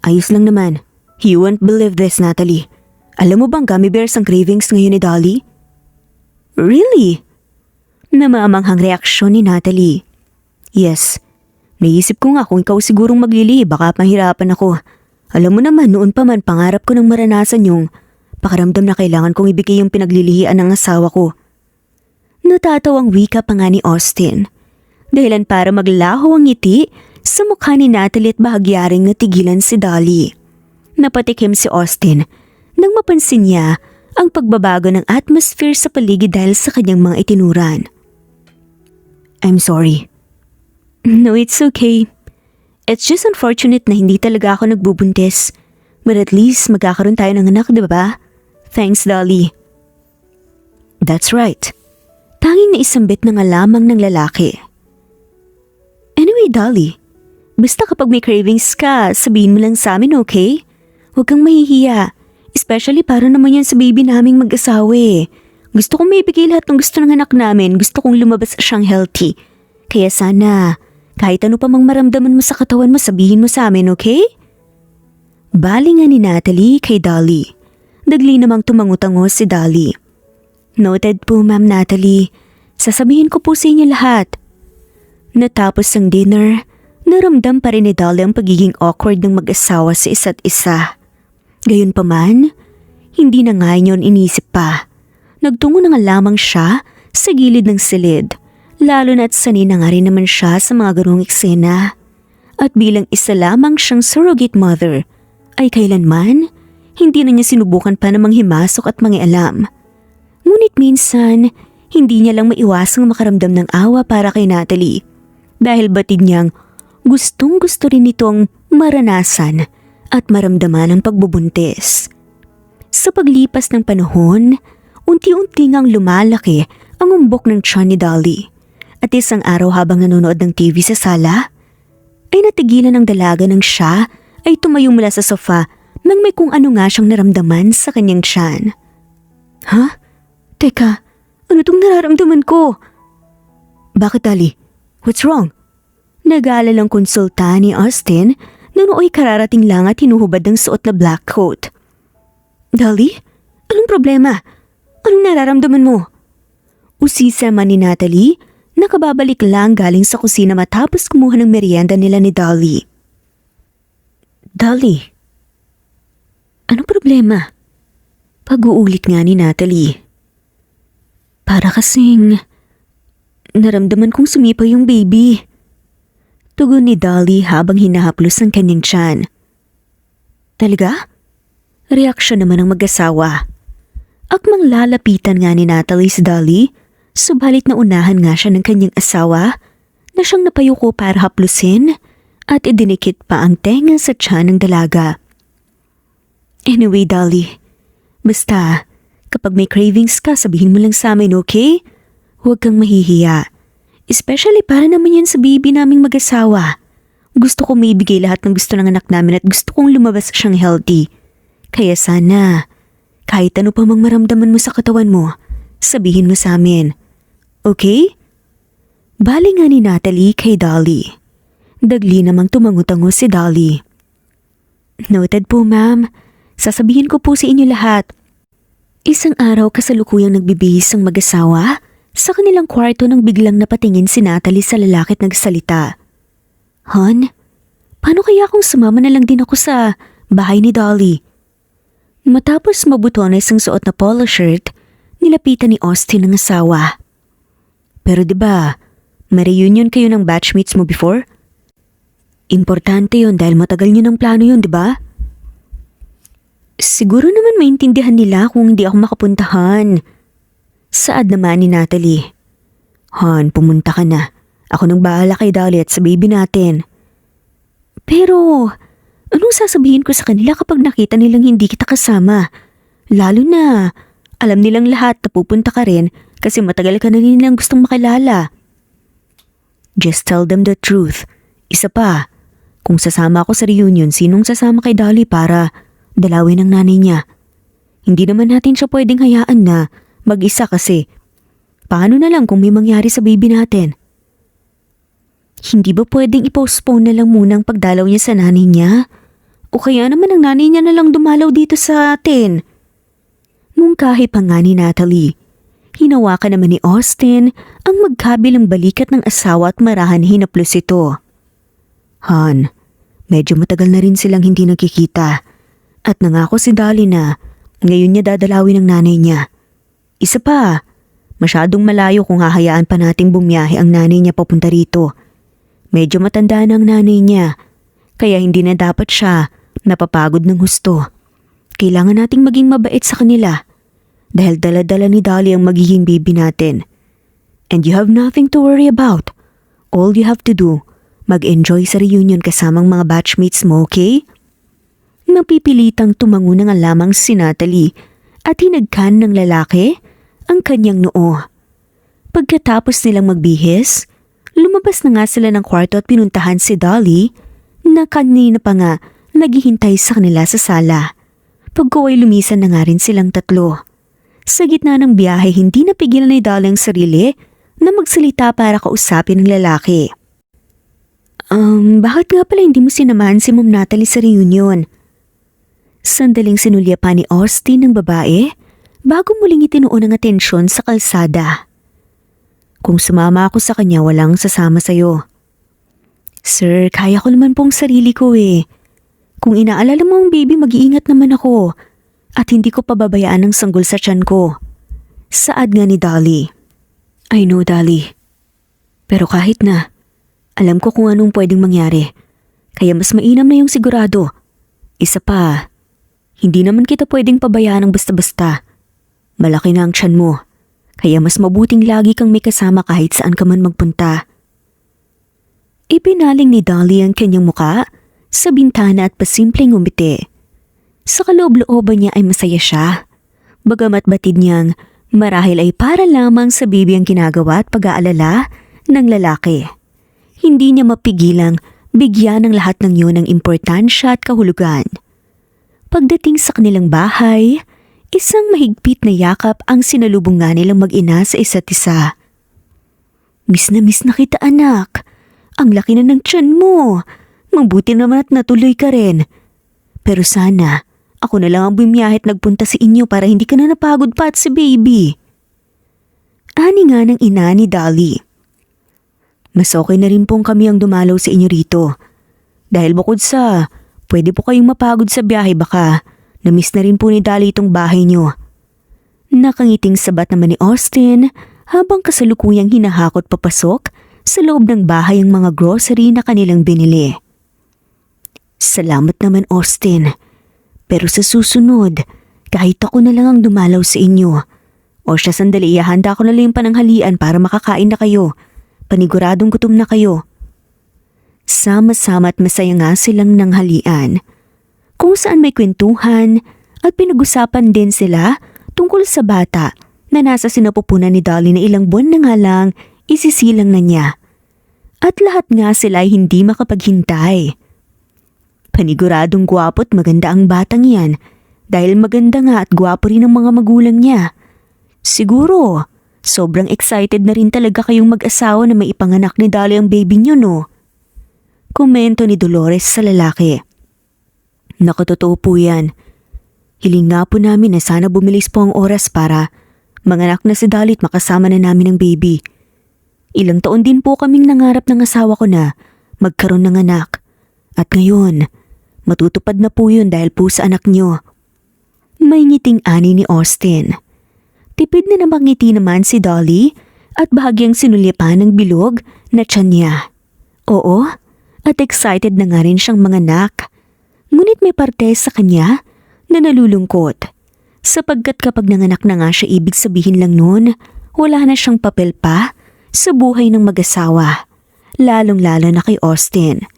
Ayos lang naman. You won't believe this, Natalie. Alam mo bang gummy bears ang cravings ngayon ni Dolly? Really? Namamanghang reaksyon ni Natalie. Yes. Naisip ko nga kung ikaw sigurong maglilihi baka mahirapan ako. Alam mo naman noon pa man pangarap ko nang maranasan yung pakaramdam na kailangan kong ibigay yung pinaglilihian ng asawa ko. Natatawang wika pa nga ni Austin. Dahilan para maglaho ang ngiti sa mukha ni Natalie at bahagyaring natigilan si Dolly. Napatikim si Austin nang mapansin niya ang pagbabago ng atmosphere sa paligid dahil sa kanyang mga itinuran. I'm sorry. No, it's okay. It's just unfortunate na hindi talaga ako nagbubuntis. But at least magkakaroon tayo ng anak, di ba? Thanks, Dolly. That's right. Tanging naisambit na nga lamang ng lalaki. Anyway, Dolly, basta kapag may cravings ka, sabihin mo lang sa amin, okay? Huwag kang mahihiya. Especially para naman yan sa baby naming mag-asawa eh. Gusto kong maibigay lahat ng gusto ng anak namin. Gusto kong lumabas siyang healthy. Kaya sana, kahit ano pa mang maramdaman mo sa katawan mo, sabihin mo sa amin, okay? Bali nga ni Natalie kay Dolly. Dagli namang tumangutango si Dolly. Noted po, Ma'am Natalie. Sasabihin ko po sa inyo lahat. Natapos ang dinner, naramdam pa rin ni Dolly ang pagiging awkward ng mag-asawa sa isa't isa. Gayunpaman, hindi na nga yun inisip pa. Nagtungo na nga lamang siya sa gilid ng silid, lalo na't sanay na nga rin naman siya sa mga ganung eksena. At bilang isa lamang siyang surrogate mother, ay kailanman, hindi na niya sinubukan pa namang himasok at mangialam. Ngunit minsan, hindi niya lang maiwasang makaramdam ng awa para kay Natalie. Dahil batid niyang gustong gusto rin itong maranasan at maramdaman ang pagbubuntis. Sa paglipas ng panahon, unti-unti ngang lumalaki ang umbok ng tiyan ni Dolly. At isang araw habang nanonood ng TV sa sala, ay natigilan ng dalaga nang siya ay tumayo mula sa sofa nang may kung ano nga siyang naramdaman sa kanyang tiyan. Ha? Teka, ano tong nararamdaman ko? Bakit, Dolly? What's wrong? Nag-aalalang konsulta ni Austin na nooy kararating lang at hinuhubad ng suot na black coat. Dolly? Anong problema? Anong nararamdaman mo? Usisa man ni Natalie, nakababalik lang galing sa kusina matapos kumuha ng merienda nila ni Dolly. Dolly? Anong problema? Pag-uulit nga ni Natalie. Para kasing naramdaman kong sumipa yung baby. Tugon ni Dolly habang hinahaplos ang kanyang tiyan. Talaga? Reaksyon naman ng mag-asawa. Akmang lalapitan nga ni Natalie si Dolly, subalit naunahan nga siya ng kanyang asawa na siyang napayuko para haplusin at idinikit pa ang tenga sa tiyan ng dalaga. Anyway, Dolly, basta kapag may cravings ka, sabihin mo lang sa amin, okay? Huwag kang mahihiya. Especially para naman yan sa baby naming mag-asawa. Gusto ko maibigay lahat ng gusto ng anak namin at gusto kong lumabas siyang healthy. Kaya sana, kahit ano pa mang maramdaman mo sa katawan mo, sabihin mo sa amin. Okay? Bali nga ni Natalie kay Dolly. Dagli namang tumangutango si Dolly. Noted po, ma'am. Sasabihin ko po sa inyo lahat. Isang araw kasalukuyang nagbibihis ang mag-asawa sa kanilang kwarto nang biglang napatingin si Natalie sa lalaki at nagsalita. Hon, paano kaya kung sumama na lang din ako sa bahay ni Dolly? Matapos mabutones ang suot na polo shirt, nilapitan ni Austin ang asawa. Pero diba, may reunion kayo ng batchmates mo before? Importante yon dahil matagal nyo ng plano yun, diba? Siguro naman maintindihan nila kung hindi ako makapuntahan. Saad naman ni Natalie. Han, pumunta ka na. Ako nang bahala kay Dolly at sa baby natin. Pero, anong sasabihin ko sa kanila kapag nakita nilang hindi kita kasama? Lalo na, alam nilang lahat na pupunta ka rin kasi matagal ka na nilang gustong makilala. Just tell them the truth. Isa pa, kung sasama ako sa reunion, sinong sasama kay Dolly para dalawin ang nanay niya? Hindi naman natin siya pwedeng hayaan na mag-isa kasi. Paano na lang kung may mangyari sa baby natin? Hindi ba pwedeng i-postpone na lang muna ang pagdalaw niya sa nanay niya? O kaya naman ang nanay niya na lang dumalaw dito sa atin? Mungkahi pa nga ni Natalie. Hinawakan naman ni Austin ang magkabilang balikat ng asawa at marahan hinaplos ito. Han, medyo matagal na rin silang hindi nagkikita. At nangako si Dolly na ngayon niya dadalawin ang nanay niya. Isa pa, masyadong malayo kung hahayaan pa nating bumiyahe ang nanay niya papunta rito. Medyo matanda na ang nanay niya, kaya hindi na dapat siya napapagod ng husto. Kailangan nating maging mabait sa kanila dahil dala-dala ni Dolly ang magiging baby natin. And you have nothing to worry about. All you have to do, mag-enjoy sa reunion kasamang mga batchmates mo, okay? Napipilitang tumango na nga lamang si Natalie at hinagkan ng lalaki ang kanyang noo. Pagkatapos nilang magbihis, lumabas na nga sila ng kwarto at pinuntahan si Dolly na kanina pa nga naghihintay sa kanila sa sala. Pagko ay lumisan na nga rin silang tatlo. Sa gitna ng biyahe, hindi napigilan ni Dolly ang sarili na magsalita para kausapin ng lalaki. Bakit nga pala hindi mo sinamahan si Ma'am Natalie sa reunion? Sandaling sinulya pa ni Austin ng babae bago muling itinuon ang atensyon sa kalsada. Kung sumama ako sa kanya, walang sasama sa'yo. Sir, kaya ko naman pong sarili ko eh. Kung inaalala mo ang baby, mag-iingat naman ako at hindi ko pababayaan ang sanggol sa tiyan ko. Saad nga ni Dolly. I know, Dolly. Pero kahit na, alam ko kung anong pwedeng mangyari. Kaya mas mainam na yung sigurado. Isa pa, hindi naman kita pwedeng pabayaan ng basta-basta. Malaki na ang tiyan mo. Kaya mas mabuting lagi kang may kasama kahit saan ka man magpunta. Ipinaling ni Dolly ang kanyang muka sa bintana at pasimpleng umiti. Sa kaloob-looban niya ay masaya siya. Bagamat batid niyang marahil ay para lamang sa baby ang ginagawa at pag-aalala ng lalaki. Hindi niya mapigilang bigyan ng lahat ng yun ng importansya at kahulugan. Pagdating sa kanilang bahay, isang mahigpit na yakap ang sinalubong nga nilang mag-ina sa isa't isa. Miss na kita, anak. Ang laki na ng tiyan mo. Mabuti naman at natuloy ka rin. Pero sana, ako na lang ang bumiyahe at nagpunta sa inyo para hindi ka na napagod pa at si baby. Ani nga ng ina ni Dolly. Mas okay na rin pong kami ang dumalaw sa inyo rito. Dahil bukod sa pwede po kayong mapagod sa biyahe, baka na-miss na rin po ni Dolly itong bahay nyo. Nakangiting sabat naman ni Austin habang kasalukuyang hinahakot papasok sa loob ng bahay ang mga grocery na kanilang binili. Salamat naman, Austin. Pero sa susunod, kahit ako na lang ang dumalaw sa inyo. O siya, sandali, ihanda ko na lang yung pananghalian para makakain na kayo. Paniguradong gutom na kayo. Sama-sama at masaya nga silang nanghalian. Kung saan may kwentuhan at pinag-usapan din sila tungkol sa bata na nasa sinapupunan ni Dolly na ilang buwan na nga lang isisilang na niya. At lahat nga sila ay hindi makapaghintay. Paniguradong gwapo at maganda ang batang yan dahil maganda nga at gwapo rin ang mga magulang niya. Siguro, sobrang excited na rin talaga kayong mag-asawa na may ipanganak ni Dolly ang baby niyo, no? Komento ni Dolores sa lalaki. Nakatotoo po yan. Hiling nga po namin na sana bumilis po ang oras para manganak na si Dolly at makasama na namin ang baby. Ilang taon din po kaming nangarap ng asawa ko na magkaroon ng anak. At ngayon, matutupad na po yun dahil po sa anak niyo. May ngiting ani ni Austin. Tipid na namang ngiti naman si Dolly at bahagyang sinulyapan ng bilog na tiyan niya. Oo, at excited na nga rin siyang manganak. Ngunit may parte sa kanya na nalulungkot. Sapagkat kapag nanganak na nga siya, ibig sabihin lang nun, wala na siyang papel pa sa buhay ng mag-asawa. Lalong-lalo na kay Austin.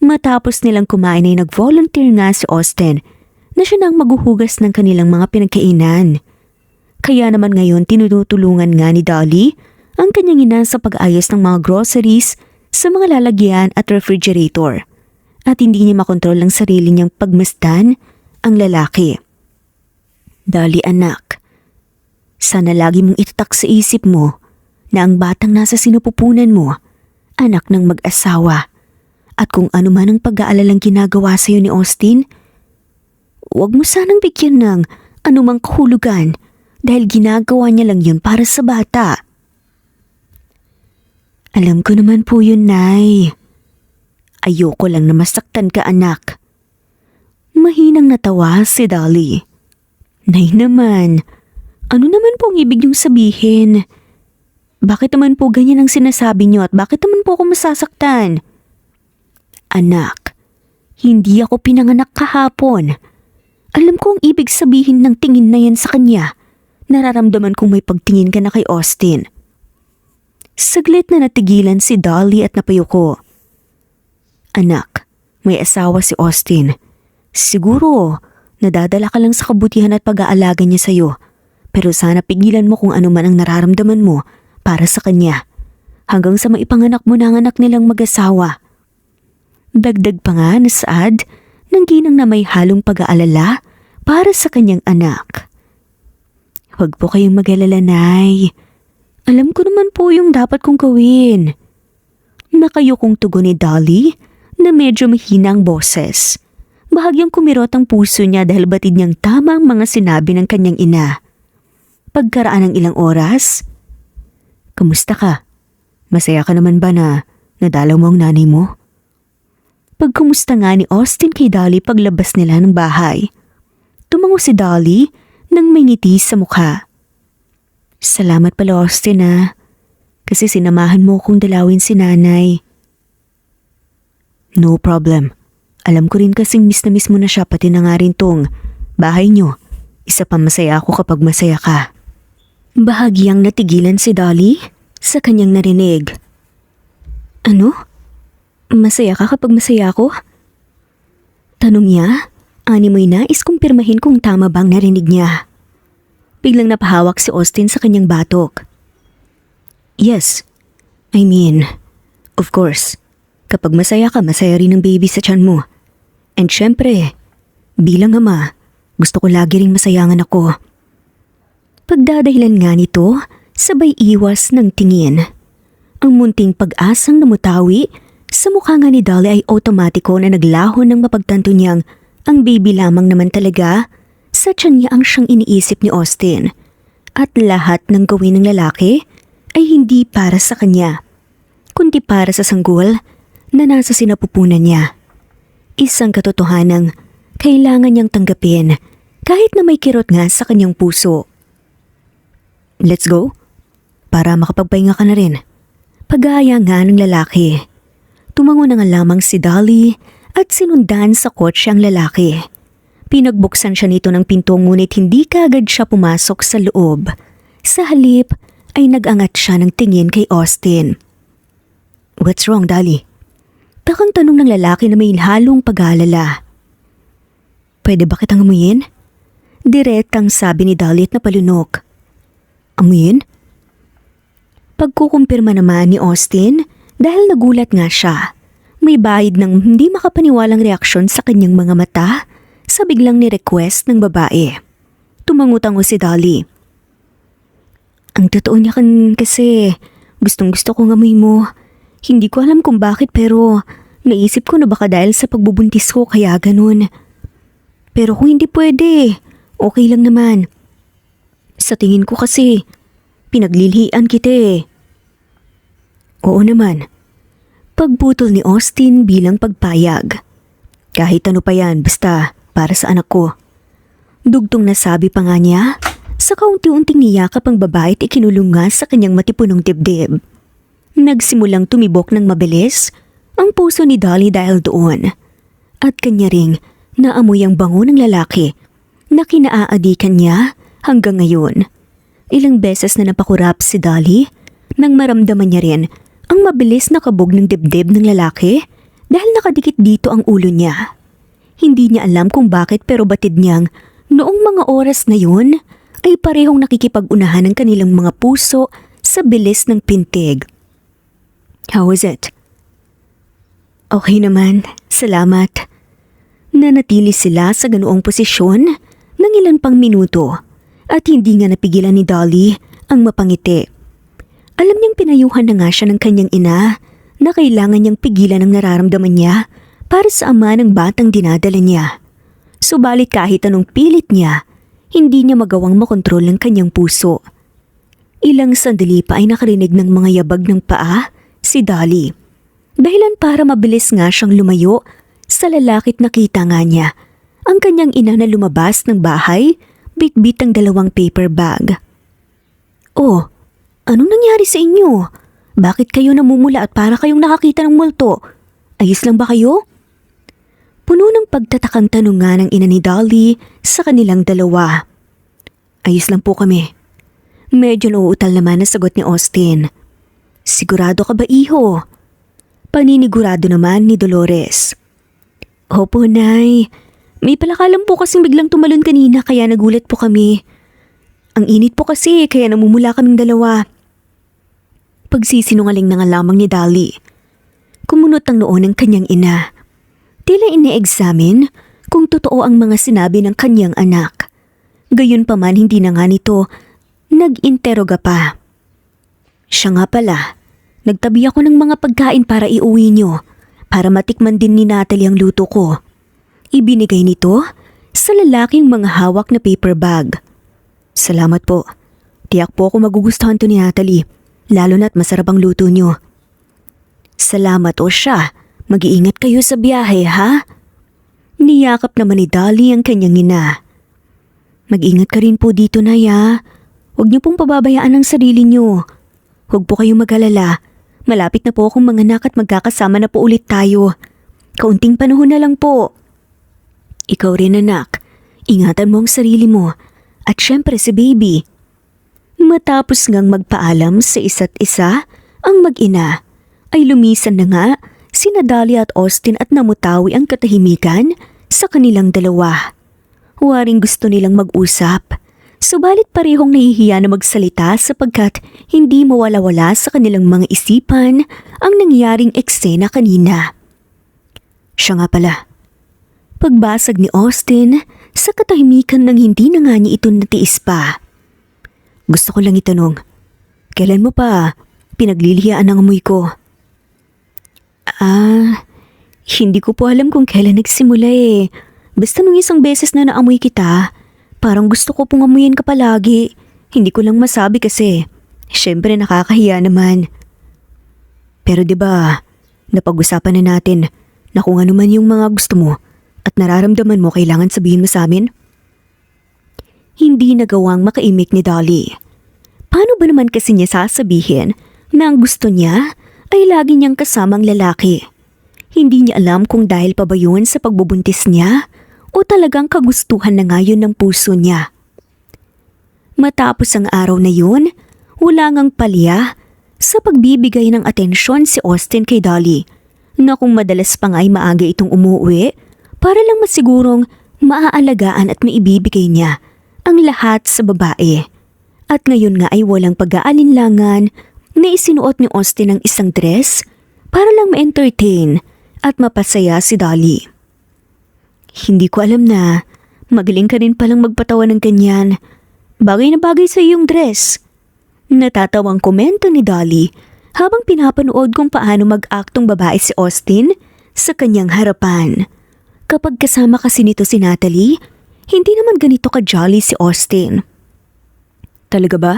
Matapos nilang kumain ay nag-volunteer nga si Austin na siya nang maghuhugas ng kanilang mga pinagkainan. Kaya naman ngayon tinutulungan nga ni Dolly ang kanyang ina sa pag-ayos ng mga groceries sa mga lalagyan at refrigerator. At hindi niya makontrol ang sarili niyang pagmasdan ang lalaki. Dolly, anak, sana lagi mong itatak sa isip mo na ang batang nasa sinupupunan mo, anak ng mag-asawa. At kung ano man ang pag-aalalang ginagawa sa iyo ni Austin, huwag mo sanang bigyan ng anumang kahulugan dahil ginagawa niya lang yun para sa bata. Alam ko naman po yun, Nay. Ayoko lang na masaktan ka, anak. Mahinang natawa si Dolly. Nay naman, ano naman po ang ibig niyong sabihin? Bakit naman po ganyan ang sinasabi niyo at bakit naman po ako masasaktan? Anak, hindi ako pinanganak kahapon. Alam ko ang ibig sabihin ng tingin na yan sa kanya. Nararamdaman kong may pagtingin ka na kay Austin. Saglit na natigilan si Dolly at napayuko. Anak, may asawa si Austin. Siguro, nadadala ka lang sa kabutihan at pag-aalaga niya sa'yo. Pero sana pigilan mo kung ano man ang nararamdaman mo para sa kanya. Hanggang sa maipanganak mo na ang anak nilang mag-asawa. Dagdag pa nga na saad ng ginang na may halong pag-aalala para sa kanyang anak. Huwag po kayong mag-alala, Nay. Alam ko naman po yung dapat kong gawin. Nakayukong tugon ni Dolly na medyo mahina ang boses. Bahagyang kumirot ang puso niya dahil batid niyang tama ang mga sinabi ng kanyang ina. Pagkaraan ng ilang oras, "Kamusta ka? Masaya ka naman ba na nadalaw mo ang nanay mo?" Pagkumusta nga ni Austin kay Dolly paglabas nila ng bahay. Tumango si Dolly nang may ngiti sa mukha. "Salamat pala, Austin, kasi sinamahan mo kong dalawin si nanay." "No problem. Alam ko rin kasing miss na miss mo na siya, pati na nga rin tong bahay nyo. Isa pa masaya ako kapag masaya ka." Bahagyang natigilan si Dolly sa kanyang narinig. "Ano? Masaya ka kapag masaya ako?" Tanong niya, animoy nais kumpirmahin kung tama bang narinig niya. Biglang napahawak si Austin sa kanyang batok. "Yes. I mean, of course. Kapag masaya ka, masaya rin ang baby sa tiyan mo. And syempre, bilang ama, gusto ko lagi ring masayangan ako." Pagdadahilan nga nito, sabay iwas ng tingin. Ang munting pag-asang namutawi sa mukha nga ni Dolly ay otomatiko na naglaho ng mapagtanto niyang ang baby lamang naman talaga sa tiyan niya ang siyang iniisip ni Austin. At lahat ng gawin ng lalaki ay hindi para sa kanya, kundi para sa sanggol na nasa sinapupunan niya. Isang katotohanang kailangan niyang tanggapin kahit na may kirot nga sa kanyang puso. "Let's go? Para makapagpahinga ka na rin." Pag-aaya nga ng lalaki. Tumango na nga lamang si Dolly at sinundan sa kotse ang lalaki. Pinagbuksan siya nito ng pinto ngunit hindi kaagad siya pumasok sa loob. Sa halip ay nag-angat siya ng tingin kay Austin. "What's wrong, Dolly?" Takang tanong ng lalaki na may halong pag-aalala. "Pwede ba kitang amuyin?" Direktang sabi ni Dolly at napalunok. "Amuyin?" Pagkukumpirma naman ni Austin dahil nagulat nga siya. May bahid ng hindi makapaniwalang reaksyon sa kanyang mga mata sa biglang ni-request ng babae. Tumangutango si Dolly. "Ang totoo niya kasi gustong gusto kong amoy mo. Hindi ko alam kung bakit pero naisip ko na baka dahil sa pagbubuntis ko kaya ganun. Pero kung hindi pwede, okay lang naman. Sa tingin ko kasi pinaglilihian kita." "Oo naman." Pagbutol ni Austin bilang pagpayag. "Kahit ano pa yan, basta para sa anak ko." Dugtong nasabi pa nga niya, sa kaunti-unting niyakap ang babae at ikinulong nga sa kanyang matipunong dibdib. Nagsimulang tumibok ng mabilis ang puso ni Dolly dahil doon. At kanya ring naamoy ang bango ng lalaki na kinaaadikan niya hanggang ngayon. Ilang beses na napakurap si Dolly nang maramdaman niya rin ang mabilis na kabog ng dibdib ng lalaki dahil nakadikit dito ang ulo niya. Hindi niya alam kung bakit pero batid niyang noong mga oras na yun ay parehong nakikipag-unahan ng kanilang mga puso sa bilis ng pintig. "How is it?" "Okay naman, salamat." Nanatili sila sa ganoong posisyon ng ilan pang minuto at hindi nga napigilan ni Dolly ang mapangiti. Alam niyang pinayuhan na nga siya ng kanyang ina na kailangan niyang pigilan ang nararamdaman niya para sa ama ng batang dinadala niya. Subalit kahit anong pilit niya, hindi niya magawang makontrol ang kanyang puso. Ilang sandali pa ay nakarinig ng mga yabag ng paa si Dolly. Dahilan para mabilis nga siyang lumayo sa lalakit nakita nga niya ang kanyang ina na lumabas ng bahay, bitbit ang dalawang paper bag. "Oh, anong nangyari sa inyo? Bakit kayo namumula at para kayong nakakita ng multo? Ayos lang ba kayo?" Puno ng pagtatakang tanong nga ng ina ni Dolly sa kanilang dalawa. "Ayos lang po kami." Medyo nauutal naman na sagot ni Austin. "Sigurado ka ba, iho?" Paninigurado naman ni Dolores. "Opo, Nay. May palakalam po kasing biglang tumalon kanina kaya nagulat po kami. Ang init po kasi kaya namumula kaming dalawa." Pagsisinungaling na nga lamang ni Dolly. Kumunot ang noon ng kanyang ina. Tila ine-examine kung totoo ang mga sinabi ng kanyang anak. Gayunpaman hindi na nga nito nag-interoga pa. Siya nga pala, nagtabi ako ng mga pagkain para iuwi niyo, para matikman din ni Natalie ang luto ko. Ibinigay nito sa lalaking mga hawak na paper bag. Salamat po. Tiyak po ako magugustuhan to ni Natalie, lalo na't masarap ang luto niyo. Salamat o siya. Mag-iingat kayo sa biyahe, ha? Niyakap naman ni Dolly ang kanyang ina. Mag-ingat ka rin po dito, Nay, ha? Huwag niyo pong pababayaan ang sarili niyo. Huwag po kayong mag-alala. Malapit na po akong manganak at magkakasama na po ulit tayo. Kaunting panahon na lang po. Ikaw rin, anak. Ingatan mo ang sarili mo. At syempre si baby. Matapos ngang magpaalam sa isa't isa, ang mag-ina ay lumisan na nga sina Dolly at Austin at namutawi ang katahimikan sa kanilang dalawa. Waring gusto nilang mag-usap, subalit parehong nahihiya na magsalita sapagkat hindi mawala-wala sa kanilang mga isipan ang nangyaring eksena kanina. Siya nga pala. Pagbasag ni Austin sa katahimikan nang hindi na nga niya ito natiis pa. Gusto ko lang itanong, kailan mo pa pinaglilihiyaan ang amoy ko? Hindi ko po alam kung kailan nagsimula eh. Basta nung isang beses na naamoy kita, parang gusto ko pong amuyin ka palagi. Hindi ko lang masabi kasi, syempre nakakahiya naman. Pero 'di ba, napag-usapan na natin na kung ano man yung mga gusto mo at nararamdaman mo kailangan sabihin mo sa amin? Hindi nagawang makaimik ni Dolly. Paano ba naman kasi niya sasabihin na ang gusto niya ay lagi niyang kasamang lalaki? Hindi niya alam kung dahil pa ba yun sa pagbubuntis niya o talagang kagustuhan na ngayon ng puso niya. Matapos ang araw na yun, wala ngang palya sa pagbibigay ng atensyon si Austin kay Dolly na kung madalas pa nga ay maaga itong umuwi para lang masigurong maaalagaan at maibibigay niya ang lahat sa babae. At ngayon nga ay walang pag-aalinlangan na isinuot ni Austin ang isang dress para lang ma-entertain at mapasaya si Dolly. Hindi ko alam na magaling ka rin palang magpatawa ng ganyan. Bagay na bagay sa iyong dress. Natatawang komento ni Dolly habang pinapanood kung paano mag-aktong babae si Austin sa kanyang harapan. Kapag kasama kasi nito si Natalie, hindi naman ganito ka-jolly si Austin. Talaga ba?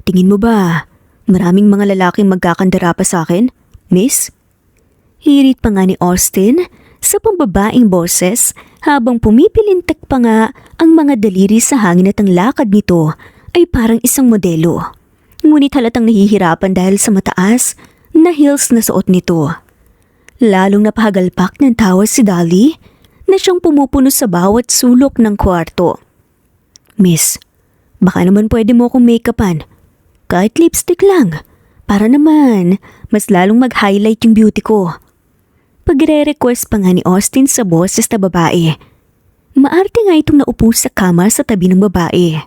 Tingin mo ba maraming mga lalaking magkakandara pa sa akin, miss? Hirit pa nga ni Austin sa pambabaing boses habang pumipilintek pa nga ang mga daliri sa hangin at ang lakad nito ay parang isang modelo. Ngunit halatang nahihirapan dahil sa mataas na heels na suot nito. Lalong napahagalpak ng tawa si Dolly na siyang pumupuno sa bawat sulok ng kwarto. Miss, baka naman pwede mo akong make-upan. Kahit lipstick lang. Para naman, mas lalong mag-highlight yung beauty ko. Pagre-request pa nga ni Austin sa boses na babae. Maarte nga itong naupo sa kama sa tabi ng babae.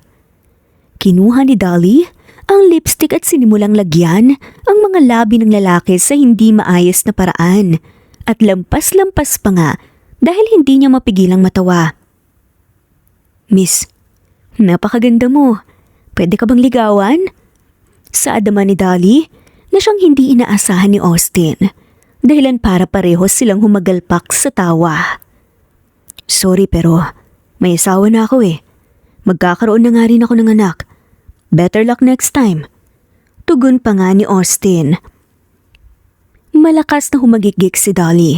Kinuha ni Dolly ang lipstick at sinimulang lagyan ang mga labi ng lalaki sa hindi maayos na paraan. At lampas-lampas pa nga dahil hindi niya mapigilang matawa. Miss, napakaganda mo. Pwede ka bang ligawan? Saadaman ni Dolly na siyang hindi inaasahan ni Austin. Dahilan para pareho silang humagalpak sa tawa. Sorry pero may asawa na ako eh. Magkakaroon na nga rin ako ng anak. Better luck next time. Tugon pa nga ni Austin. Malakas na humagigik si Dolly.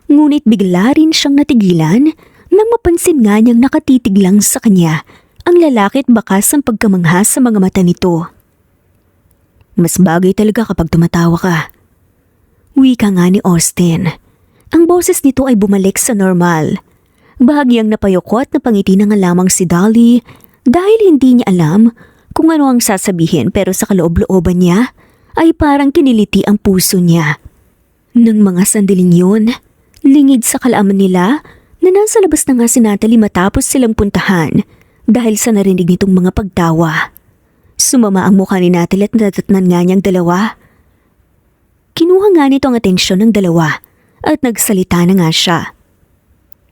Ngunit bigla rin siyang natigilan nang mapansin nga niyang nakatitig lang sa kanya ang lalaki at bakas ang pagkamangha sa mga mata nito. Mas bagay talaga kapag tumatawa ka. Wika nga ni Austin. Ang boses nito ay bumalik sa normal. Bahagyang napayoko at napangiti na nga lamang si Dolly dahil hindi niya alam kung ano ang sasabihin pero sa kaloob-looban niya ay parang kiniliti ang puso niya. Nang mga sandaling yun, lingid sa kalaaman nila na nasa labas na nga si Natalie matapos silang puntahan dahil sa narinig nitong mga pagtawa. Sumama ang mukha ni Natalie at natatnan nga niyang dalawa. Kinuha nga nito ang atensyon ng dalawa at nagsalita na nga siya.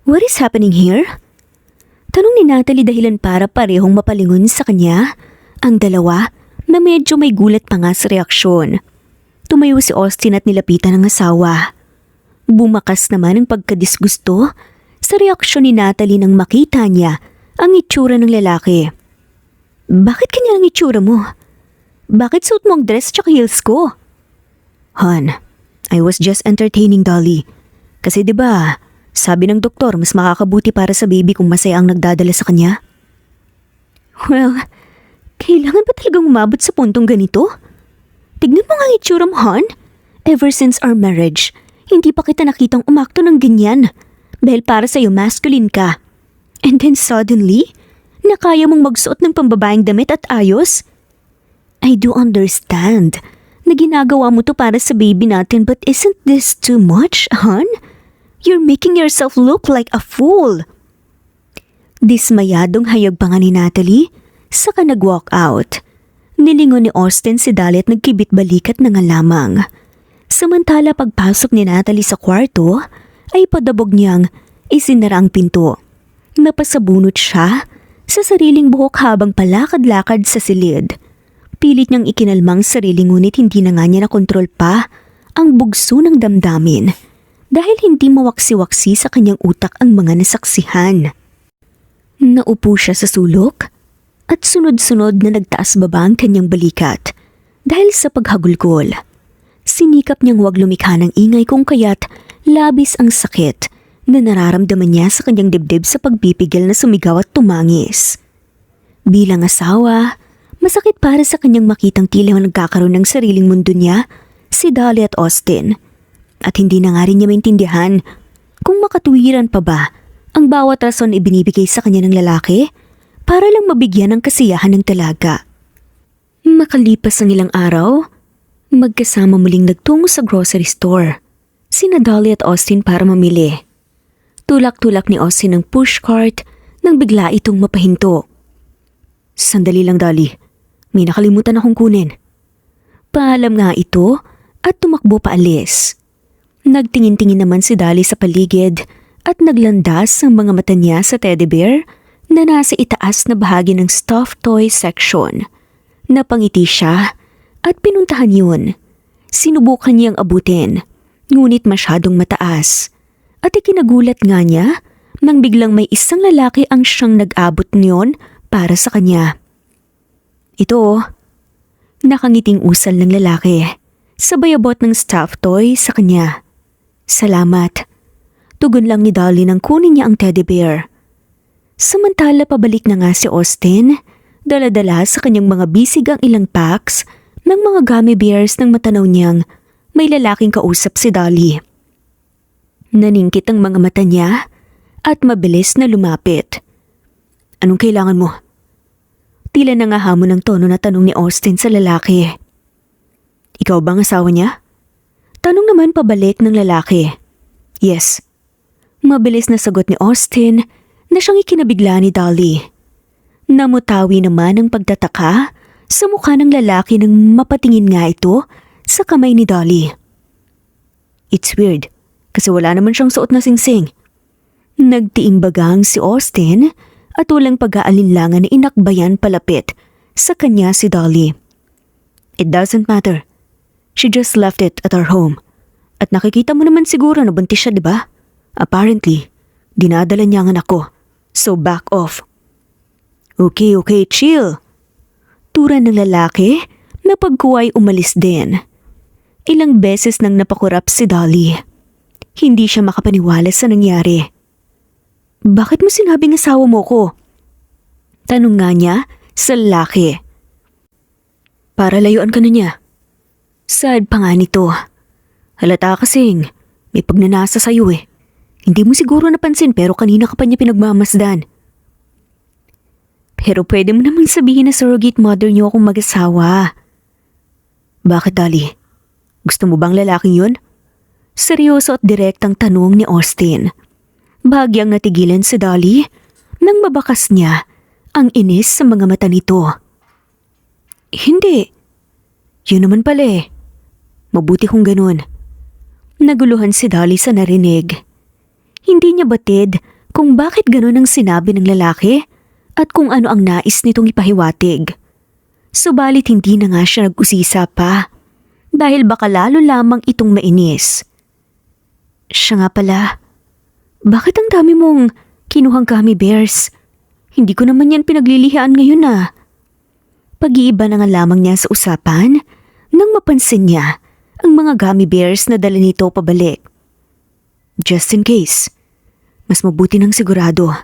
What is happening here? Tanong ni Natalie dahilan para parehong mapalingon sa kanya. Ang dalawa na medyo may gulat pa nga sa reaksyon. Tumayo si Austin at nilapitan ang asawa. Bumakas naman ang pagkadisgusto sa reaksyon ni Natalie nang makita niya ang itsura ng lalaki. Bakit kanya ang itsura mo? Bakit suot mo ang dress tsaka heels ko? Han, I was just entertaining Dolly. Kasi 'di ba, sabi ng doktor mas makakabuti para sa baby kung masaya ang nagdadala sa kanya. Well, kailangan ba talagang umabot sa puntong ganito? Tignan mo nga ang itsura mo, Han. Ever since our marriage, hindi pa kita nakitang umakto ng ganyan. Dahil para sa'yo masculine ka. And then suddenly, nakaya mong magsuot ng pambabaeng damit at ayos? I do understand na ginagawa mo to para sa baby natin, but isn't this too much, Han? You're making yourself look like a fool. Dismayadong hayag pa nga ni Natalie, saka nag-walk out. Nilingon ni Austin si Dolly at nagkibit balikat na nga lamang. Samantala pagpasok ni Natalie sa kwarto, ay padabog niyang isinara ang pinto. Napasabunot siya sa sariling buhok habang palakad-lakad sa silid. Pilit niyang ikinalmang sarili ngunit hindi na nga niya nakontrol pa ang bugso ng damdamin dahil hindi mawaksi-waksi sa kanyang utak ang mga nasaksihan. Naupo siya sa sulok at sunod-sunod na nagtaas baba ang kanyang balikat dahil sa paghagulgol. Sinikap niyang huwag lumikha ng ingay kung kaya't labis ang sakit na nararamdaman niya sa kanyang dibdib sa pagpipigil na sumigaw at tumangis. Bilang asawa, masakit para sa kanyang makitang tila nagkakaroon ng sariling mundo niya, si Dolly at Austin. At hindi na nga rin niya maintindihan kung makatuwiran pa ba ang bawat rason na ibinibigay sa kanya ng lalaki para lang mabigyan ng kasiyahan ng talaga. Makalipas ang ilang araw, magkasama muling nagtungo sa grocery store. Sina Dolly at Austin para mamili. Tulak-tulak ni Austin ang pushcart nang bigla itong mapahinto. Sandali lang Dolly, may nakalimutan akong kunin. Paalam nga ito at tumakbo paalis. Nagtingin-tingin naman si Dolly sa paligid at naglandas ang mga mata niya sa teddy bear na nasa itaas na bahagi ng stuffed toy section. Napangiti siya at pinuntahan yun. Sinubukan niyang abutin, ngunit masyadong mataas. At ikinagulat nga niya nang biglang may isang lalaki ang siyang nag-abot niyon para sa kanya. Ito, nakangiting usal ng lalaki, sabay abot ng stuffed toy sa kanya. Salamat. Tugon lang ni Dolly nang kunin niya ang teddy bear. Samantala pabalik na nga si Austin, dala-dala sa kanyang mga bisig ang ilang packs ng mga gummy bears nang matanaw niyang may lalaking kausap si Dolly. Naningkit ang mga mata niya at mabilis na lumapit. Anong kailangan mo? Tila nangahamon ng tono na tanong ni Austin sa lalaki. Ikaw bang asawa niya? Tanong naman pabalik ng lalaki. Yes. Mabilis na sagot ni Austin na siyang ikinabigla ni Dolly. Namutawi naman ang pagtataka sa mukha ng lalaki nang mapatingin nga ito sa kamay ni Dolly. It's weird kasi wala naman siyang suot na singsing. Nagtiimbagang si Austin at walang pag-aalinlangan na inakbayan palapit sa kanya si Dolly. It doesn't matter. She just left it at our home. At nakikita mo naman siguro na buntis siya, di ba? Apparently, dinadala niya ang anak ko. So back off. Okay, chill. Turan ng lalaki na pagkuway umalis din. Ilang beses nang napakurap si Dolly. Hindi siya makapaniwala sa nangyari. Bakit mo sinabing asawa mo ko? Tanong nga niya sa lalaki. Para layuan ka na niya. Sad pa nga nito. Halata kasing may pagnanasa sa'yo eh. Hindi mo siguro napansin pero kanina ka pa niya pinagmamasdan. Pero pwede mo namang sabihin na surrogate mother niyo akong mag-asawa. Bakit Dolly? Gusto mo bang lalaking yun? Seryoso at direktang tanong ni Austin. Bahagyang natigilan si Dolly nang mabakas niya ang inis sa mga mata nito. Hindi. Yun naman pala eh. Mabuti kung ganun. Naguluhan si Dolly sa narinig. Hindi niya batid kung bakit ganun ang sinabi ng lalaki at kung ano ang nais nitong ipahiwatig. Subalit hindi na nga siya nag-usisa pa dahil baka lalo lamang itong mainis. Siya nga pala, bakit ang dami mong kinuhang gummy bears? Hindi ko naman yan pinaglilihaan ngayon Pag-iiba na nga lamang niya sa usapan nang mapansin niya ang mga gummy bears na dala nito pabalik. Just in case, mas mabuti ng sigurado.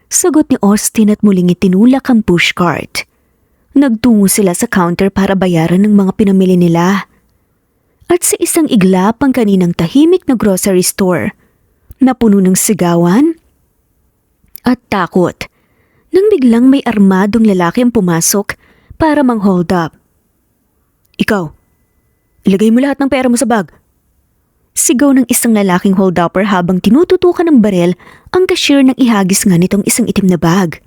Sagot ni Austin at muling itinulak ang pushcart. Nagtungo sila sa counter para bayaran ng mga pinamili nila. At sa isang iglap ang kaninang tahimik na grocery store na puno ng sigawan at takot nang biglang may armadong lalaki ang pumasok para mang-hold up. Ikaw, ilagay mo lahat ng pera mo sa bag. Sigaw ng isang lalaking hold-upper habang tinututukan ng barel ang cashier ng ihagis nga nitong isang itim na bag.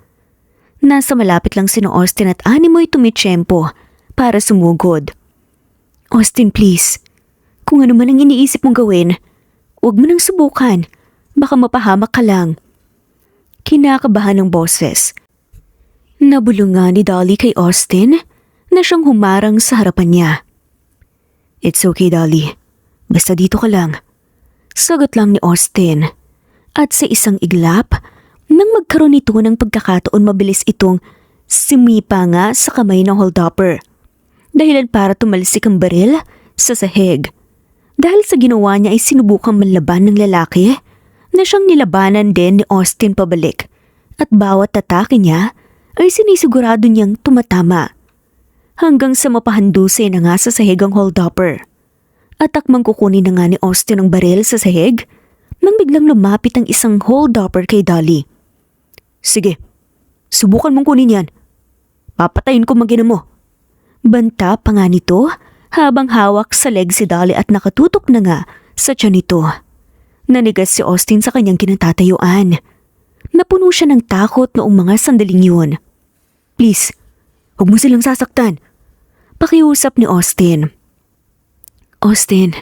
Nasa malapit lang sina Austin at animoy tumitsyempo para sumugod. Austin, please. Kung ano man ang iniisip mong gawin, huwag mo nang subukan. Baka mapahamak ka lang. Kinakabahan ng boses. Nabulungan ni Dolly kay Austin na siyang humarang sa harapan niya. It's okay, Dolly. Basta dito ka lang. Sagot lang ni Austin. At sa isang iglap, nang magkaroon ito ng pagkakataon mabilis itong sumipa nga sa kamay ng hold-upper. Dahilan para tumalsik ang baril sa sahig. Dahil sa ginawa niya ay sinubukang manlaban ng lalaki na siyang nilabanan din ni Austin pabalik at bawat atake niya ay sinisigurado niyang tumatama. Hanggang sa mapahandusay na nga sa sahig ang hold-upper. At takmang kukunin na nga ni Austin ang baril sa sahig nang biglang lumapit ang isang hold-upper kay Dolly. Sige, subukan mong kunin yan. Papatayin ko mag-ina mo. Banta pa nga nito habang hawak sa leg si Dolly at nakatutok na nga sa tiyan nito. Nanigas si Austin sa kanyang kinatatayuan. Napuno siya ng takot noong mga sandaling yun. Please, huwag mo silang sasaktan. Pakiusap ni Austin. Austin,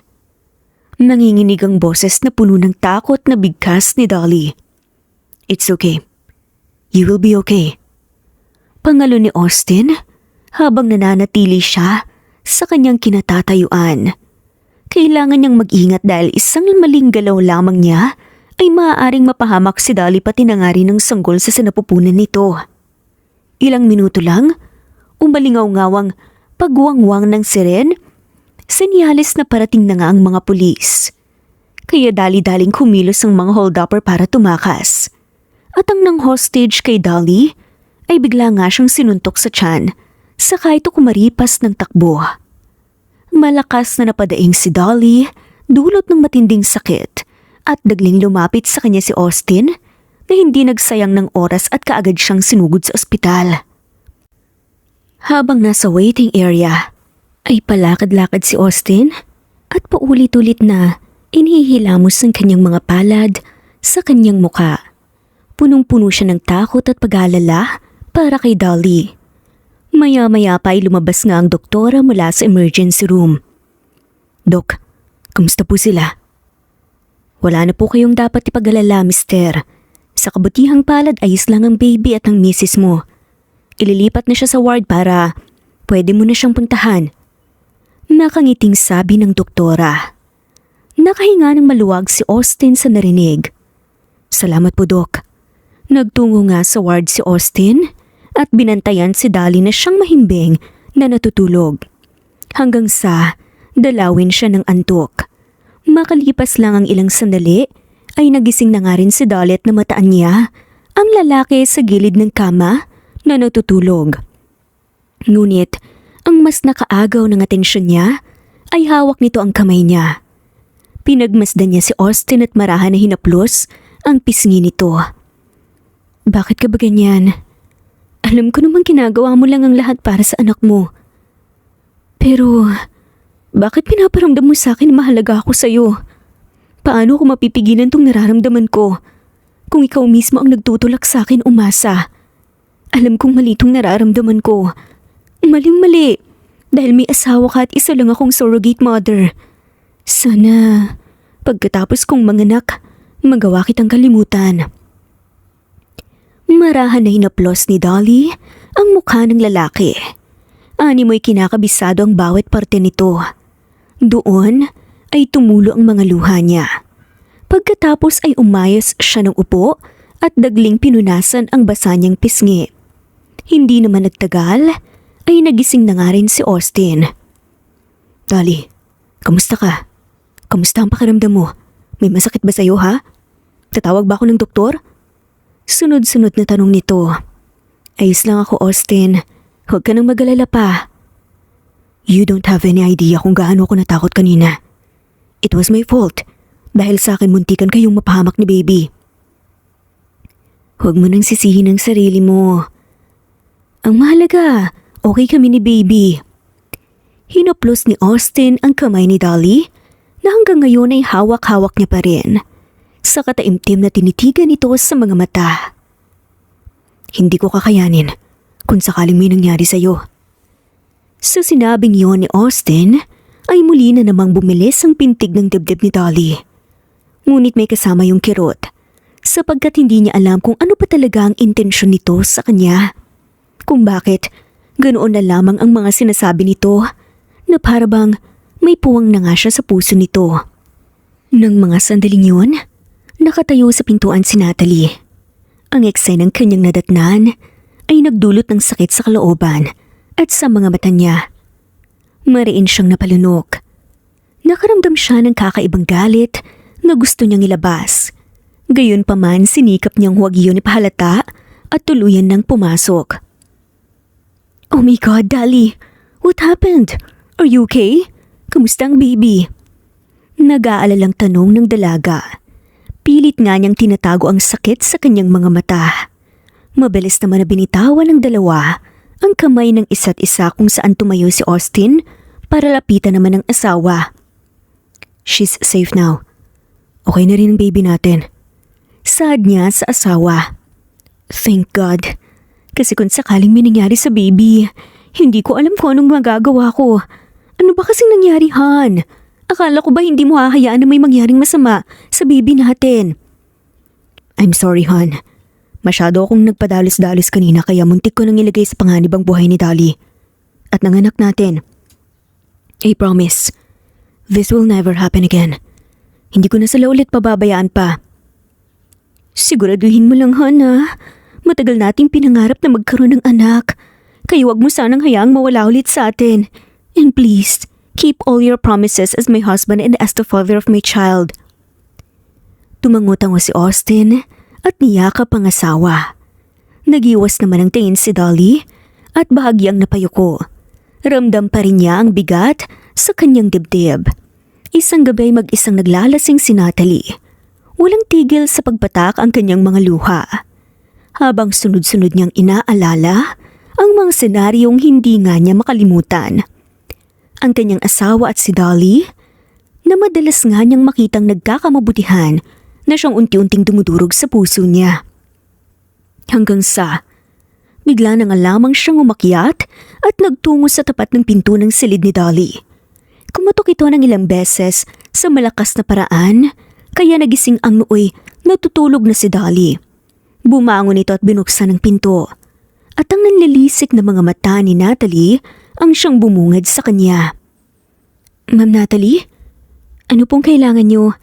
nanginginig ang boses na puno ng takot na bigkas ni Dolly. It's okay. You will be okay. Pangalo ni Austin habang nananatili siya sa kanyang kinatatayuan. Kailangan niyang mag-ingat dahil isang maling galaw lamang niya ay maaaring mapahamak si Dolly pati na nga rin ng sanggol sa sinapupunan nito. Ilang minuto lang, umalingaw-ngawang pagwangwang ng siren, senyales na parating na nga ang mga pulis. Kaya dali-daling kumilos ang mga hold-upper para tumakas. At ang nang hostage kay Dolly ay bigla nga siyang sinuntok sa tiyan, saka ito kumaripas ng takbo. Malakas na napadaing si Dolly, dulot ng matinding sakit, at biglang lumapit sa kanya si Austin na hindi nagsayang ng oras at kaagad siyang sinugod sa ospital. Habang nasa waiting area, ay palakad-lakad si Austin at paulit-ulit na inihilamos ang kanyang mga palad sa kanyang muka. Punong-puno siya ng takot at pag-aalala para kay Dolly. Maya-maya pa ay lumabas nga ang doktora mula sa emergency room. Dok, kamusta po sila? Wala na po kayong dapat ipag-alala, mister. Sa kabutihang palad ayos lang ang baby at ang misis mo. Ililipat na siya sa ward para pwede mo na siyang puntahan. Nakangiting sabi ng doktora. Nakahinga ng maluwag si Austin sa narinig. Salamat po, Dok. Nagtungo nga sa ward si Austin at binantayan si Dolly na siyang mahimbing na natutulog. Hanggang sa dalawin siya ng antok. Makalipas lang ang ilang sandali ay nagising na nga rin si Dolly at namataan niya ang lalaki sa gilid ng kama na natutulog. Ngunit ang mas nakaagaw ng atensyon niya ay hawak nito ang kamay niya. Pinagmasdan niya si Austin at marahan na hinaplos ang pisngi nito. Bakit ka ba ganyan? Alam ko namang ginagawa mo lang ang lahat para sa anak mo. Pero, bakit pinaparamdam mo sa akin na mahalaga ako sa'yo? Paano ko mapipigilan tong nararamdaman ko? Kung ikaw mismo ang nagtutulak sa akin umasa. Alam kong mali itong nararamdaman ko. Maling-mali. Dahil may asawa ka at isa lang akong surrogate mother. Sana, pagkatapos kong manganak, magawa kitang kalimutan. Marahan na hinaplos ni Dolly ang mukha ng lalaki. Animoy kinakabisado ang bawat parte nito. Doon ay tumulo ang mga luha niya. Pagkatapos ay umayos siya ng upo at dagling pinunasan ang basa niyang pisngi. Hindi naman nagtagal ay nagising na nga rin si Austin. Dolly, kamusta ka? Kamusta ang pakiramdam mo? May masakit ba sa'yo ha? Tatawag ba ako ng doktor? Sunod-sunod na tanong nito. Ayos lang ako, Austin. Huwag ka nang mag-alala pa. You don't have any idea kung gaano ako natakot kanina. It was my fault. Dahil sa akin muntikan kayong mapahamak ni baby. Huwag mo nang sisihin ang sarili mo. Ang mahalaga, okay kami ni baby. Hinaplos ni Austin ang kamay ni Dolly na hanggang ngayon ay hawak-hawak niya pa rin. Sa kataimtim na tinitigan ito sa mga mata. Hindi ko kakayanin kung sakaling may nangyari sa'yo. Sa sinabing yon ni Austin, ay muli na namang bumilis ang pintig ng dibdib ni Dolly. Ngunit may kasama yung kirot, sapagkat hindi niya alam kung ano pa talaga ang intensyon nito sa kanya. Kung bakit, ganoon na lamang ang mga sinasabi nito na parabang may puwang na nga siya sa puso nito. Nang mga sandaling yun, nakatayo sa pintuan si Natalie. Ang eksena ng kanyang nadatnan ay nagdulot ng sakit sa kalooban at sa mga mata niya. Mariin siyang napalunok. Nakaramdam siya ng kakaibang galit na gusto niyang ilabas. Gayunpaman sinikap niyang huwag iyon ipahalata at tuluyan nang pumasok. Oh my God, Dolly! What happened? Are you okay? Kamusta ang baby? Nag-aalalang tanong ng dalaga. Pilit nga niyang tinatago ang sakit sa kanyang mga mata. Mabilis naman na binitawan ng dalawa ang kamay ng isa't isa kung saan tumayo si Austin para lapitan naman ang asawa. She's safe now. Okay na rin ang baby natin. Saad niya sa asawa. Thank God. Kasi kung sakaling may nangyari sa baby, hindi ko alam kung anong magagawa ko. Ano ba kasing nangyari, Han? Akala ko ba hindi mo hahayaan na may mangyaring masama sa baby natin? I'm sorry, Han. Masyado akong nagpadalos-dalos kanina kaya muntik ko nang ilagay sa panganib ang buhay ni Dolly. At ng anak natin. I promise, this will never happen again. Hindi ko na sila ulit pababayaan pa. Siguraduhin mo lang, Han, ha? Matagal nating pinangarap na magkaroon ng anak. Kaya wag mo sanang hayaang mawala ulit sa atin. And please, keep all your promises as my husband and as the father of my child. Tumangutango si Austin at niyakap ang asawa. Nagiwas naman ang tingin si Dolly at bahagyang napayuko. Ramdam pa rin niya ang bigat sa kanyang dibdib. Isang gabi mag-isang naglalasing si Natalie. Walang tigil sa pagpatak ang kanyang mga luha. Habang sunod-sunod niyang inaalala ang mga senaryong hindi nga niya makalimutan. Ang kanyang asawa at si Dolly, na madalas nga niyang makitang nagkakamabutihan na siyang unti-unting dumudurog sa puso niya. Hanggang sa, bigla na nga lamang siyang umakyat at nagtungo sa tapat ng pinto ng silid ni Dolly. Kumatok ito ng ilang beses sa malakas na paraan, kaya nagising ang nooy natutulog na si Dolly. Bumangon ito at binuksan ang pinto. At ang nanlilisik na mga mata ni Natalie ang siyang bumungad sa kanya. Ma'am Natalie, ano pong kailangan niyo?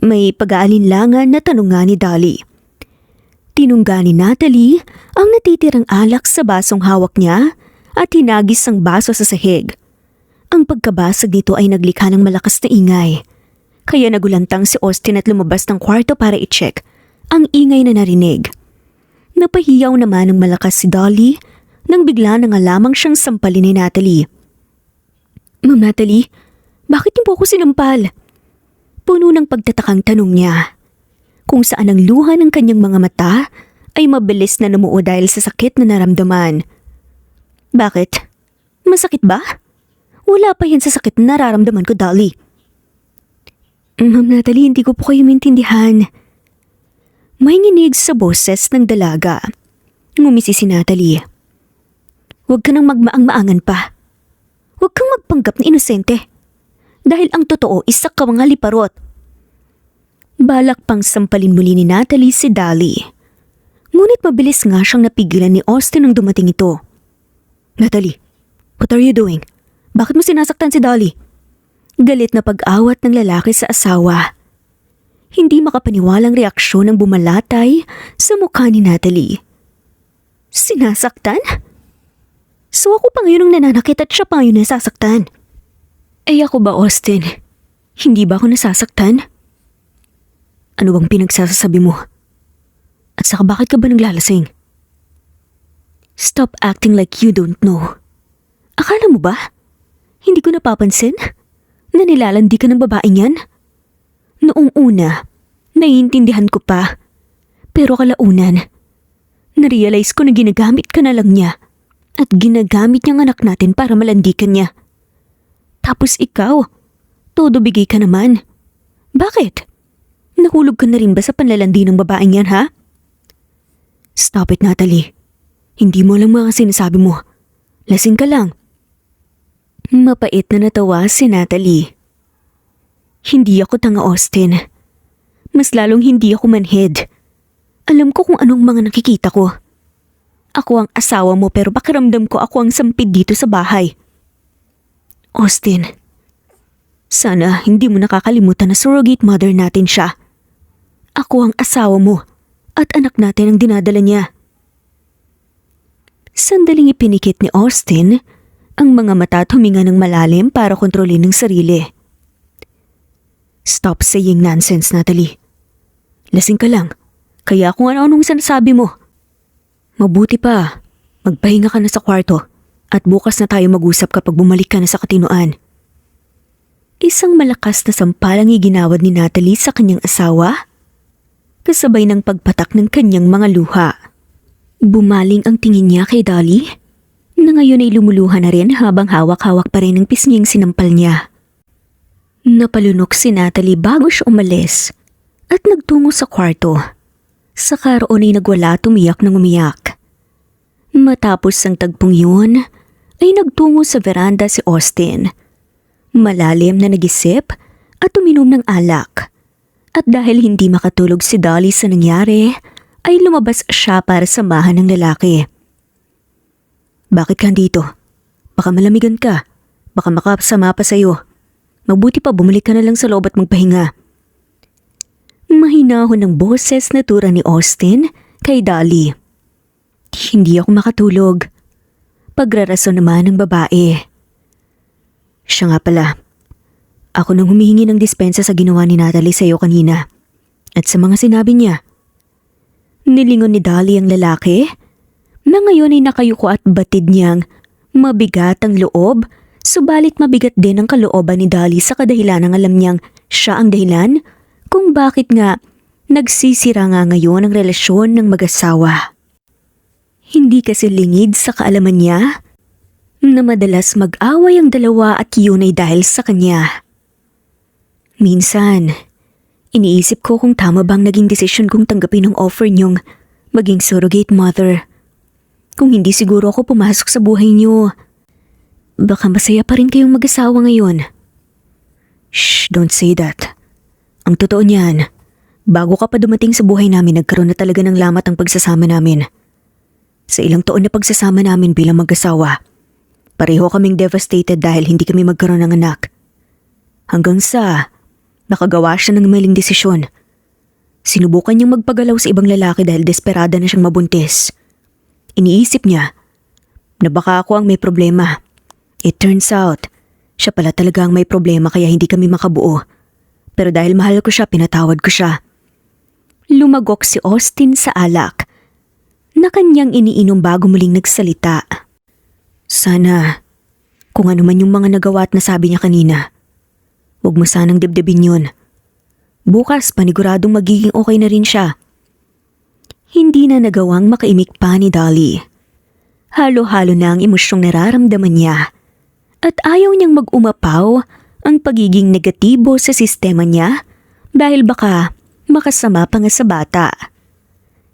May pag-aalinlangan na tanong nga ni Dolly. Tinungga ni Natalie ang natitirang alak sa basong hawak niya at hinagis ang baso sa sahig. Ang pagkabasag nito ay naglikha ng malakas na ingay. Kaya nagulantang si Austin at lumabas ng kwarto para i-check ang ingay na narinig. Napahiyaw naman ng malakas si Dolly nang bigla na nga lamang siyang sampalin ni Natalie. Ma'am Natalie, bakit niyo po ako sinampal? Puno ng pagtatakang tanong niya. Kung saan ang luha ng kanyang mga mata ay mabilis na namuo dahil sa sakit na naramdaman. Bakit? Masakit ba? Wala pa yan sa sakit na nararamdaman ko, Dolly. Ma'am Natalie, hindi ko po kayo maintindihan. May nginig sa boses ng dalaga. Ngumisi si Natalie. Huwag ka nang magmaang-maangan pa. Huwag kang magpanggap na inosente. Dahil ang totoo, isa ka mga liparot. Balak pang sampalin muli ni Natalie si Dolly. Ngunit mabilis nga siyang napigilan ni Austin nang dumating ito. Natalie, what are you doing? Bakit mo sinasaktan si Dolly? Galit na pag-awat ng lalaki sa asawa. Hindi makapaniwalang reaksyon ang bumalatay sa mukha ni Natalie. Sinasaktan? So ako pa ngayon ang nananakit at siya pa ngayon nasasaktan. Ay ako ba, Austin? Hindi ba ako nasasaktan? Ano bang pinagsasasabi mo? At saka bakit ka ba naglalasing? Stop acting like you don't know. Akala mo ba? Hindi ko napapansin na nilalandi ka ng babaeng yan? Noong una, naiintindihan ko pa. Pero kalaunan, narealize ko na ginagamit ka na lang niya at ginagamit niyang anak natin para malandi ka niya. Tapos ikaw, todo bigay ka naman. Bakit? Nahulog ka na rin ba sa panlalandi ng babaeng yan, ha? Stop it, Natalie. Hindi mo lang mga sinasabi mo. Lasing ka lang. Mapait na natawa si Natalie. Hindi ako tanga, Austin. Mas lalong hindi ako manhid. Alam ko kung anong mga nakikita ko. Ako ang asawa mo pero pakiramdam ko ako ang sampid dito sa bahay. Austin, sana hindi mo nakakalimutan na surrogate mother natin siya. Ako ang asawa mo at anak natin ang dinadala niya. Sandaling ipinikit ni Austin ang mga mata at huminga ng malalim para kontrolin ang sarili. Stop saying nonsense, Natalie. Lasing ka lang, kaya kung ano-anong sinasabi mo. Mabuti pa, magpahinga ka na sa kwarto at bukas na tayo mag-usap kapag bumalik ka na sa katinoan. Isang malakas na sampalang iginawad ni Natalie sa kanyang asawa, kasabay ng pagpatak ng kanyang mga luha. Bumaling ang tingin niya kay Dolly, na ngayon ay lumuluha na rin habang hawak-hawak pa rin ang pisnging sinampal niya. Napalunok si Natalie bago siya umalis at nagtungo sa kwarto. Sa karoon ay nagwala at umiyak ng umiyak. Matapos ang tagpong yun, ay nagtungo sa veranda si Austin. Malalim na nag-isip at uminom ng alak. At dahil hindi makatulog si Dolly sa nangyari, ay lumabas siya para samahan ng lalaki. Bakit ka dito? Baka malamigan ka. Baka makasama pa sa'yo. Mabuti pa bumalik ka na lang sa loob at magpahinga. Mahinahon ng boses na tura ni Austin kay Dolly. Hindi ako makatulog. Pagrarason naman ng babae. Siya nga pala. Ako nang humihingi ng dispensa sa ginawa ni Natalie sa'yo kanina. At sa mga sinabi niya. Nilingon ni Dolly ang lalaki na ngayon ay nakayuko at batid niyang mabigat ang loob, subalit mabigat din ang kalooban ni Dolly sa kadahilan ng alam niyang siya ang dahilan kung bakit nga nagsisira nga ngayon ang relasyon ng mag-asawa. Hindi kasi lingid sa kaalaman niya na madalas mag-away ang dalawa at yun ay dahil sa kanya. Minsan, iniisip ko kung tama bang naging desisyon kong tanggapin ang offer niyong maging surrogate mother. Kung hindi siguro ako pumasok sa buhay niyo, baka masaya pa rin kayong mag-asawa ngayon. Shh, don't say that. Ang totoo niyan, bago ka pa dumating sa buhay namin, nagkaroon na talaga ng lamat ang pagsasama namin. Sa ilang taon na pagsasama namin bilang mag-asawa, pareho kaming devastated dahil hindi kami magkaroon ng anak. Hanggang sa nakagawa siya ng maling desisyon. Sinubukan niyang magpagalaw sa ibang lalaki dahil desperada na siyang mabuntis. Iniisip niya na baka ako ang may problema. It turns out, siya pala talaga ang may problema kaya hindi kami makabuo. Pero dahil mahal ko siya, pinatawad ko siya. Lumagok si Austin sa alak na kanyang iniinom bago muling nagsalita. Sana, kung ano man yung mga nagawa at nasabi niya kanina, huwag mo sanang dibdibin yun. Bukas paniguradong magiging okay na rin siya. Hindi na nagawang makaimik pa ni Dolly. Halo-halo na ang emosyong nararamdaman niya. At ayaw niyang mag-umapaw ang pagiging negatibo sa sistema niya dahil baka makasama pa nga sa bata.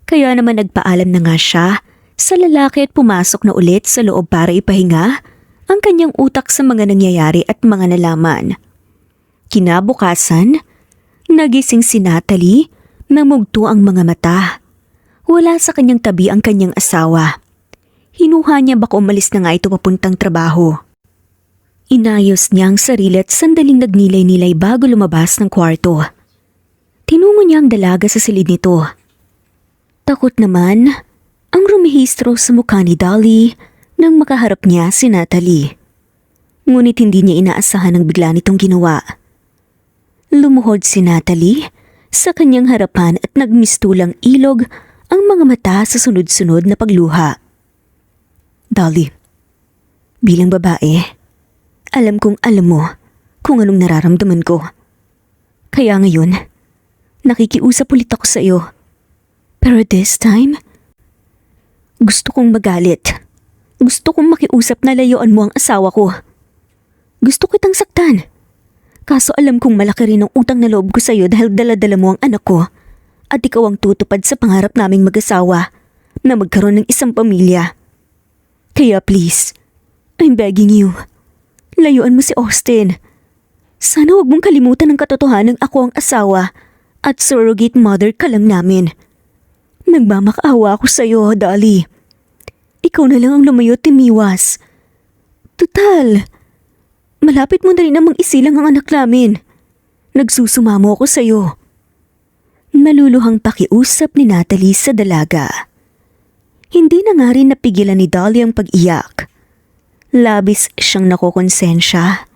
Kaya naman nagpaalam na nga siya sa lalaki at pumasok na ulit sa loob para ipahinga ang kanyang utak sa mga nangyayari at mga nalaman. Kinabukasan, nagising si Natalie na mugto ang mga mata. Wala sa kanyang tabi ang kanyang asawa. Hinuha niya baka umalis na nga ito papuntang trabaho. Inayos niya ang sarili at sandaling nagnilay-nilay bago lumabas ng kwarto. Tinungo niya ang dalaga sa silid nito. Takot naman ang rumihistro sa mukha ni Dolly nang makaharap niya si Natalie. Ngunit hindi niya inaasahan ang bigla nitong ginawa. Lumuhod si Natalie sa kanyang harapan at nagmistulang ilog ang mga mata sa sunod-sunod na pagluha. Dolly, bilang babae, alam kong alam mo kung anong nararamdaman ko. Kaya ngayon, nakikiusap ulit ako sa iyo. Pero this time, gusto kong magalit. Gusto kong makiusap na layuan mo ang asawa ko. Gusto kitang saktan. Kaso alam kong malaki rin ang utang na loob ko sa iyo dahil dala-dala mo ang anak ko at ikaw ang tutupad sa pangarap naming mag-asawa na magkaroon ng isang pamilya. Kaya please, I'm begging you, layuan mo si Austin. Sana huwag mong kalimutan ang katotohanan ako ang asawa at surrogate mother ka lang namin. Nagmamakaawa ako sa iyo, Dolly. Ikaw na lang ang lumayo at timiwas. Total, malapit mo na rin namang isilang ang anak namin. Nagsusumamo ako sa iyo. Naluluhang pakiusap ni Natalie sa dalaga. Hindi na nga rin napigilan ni Dolly ang pag-iyak. Labis siyang nakokonsensya.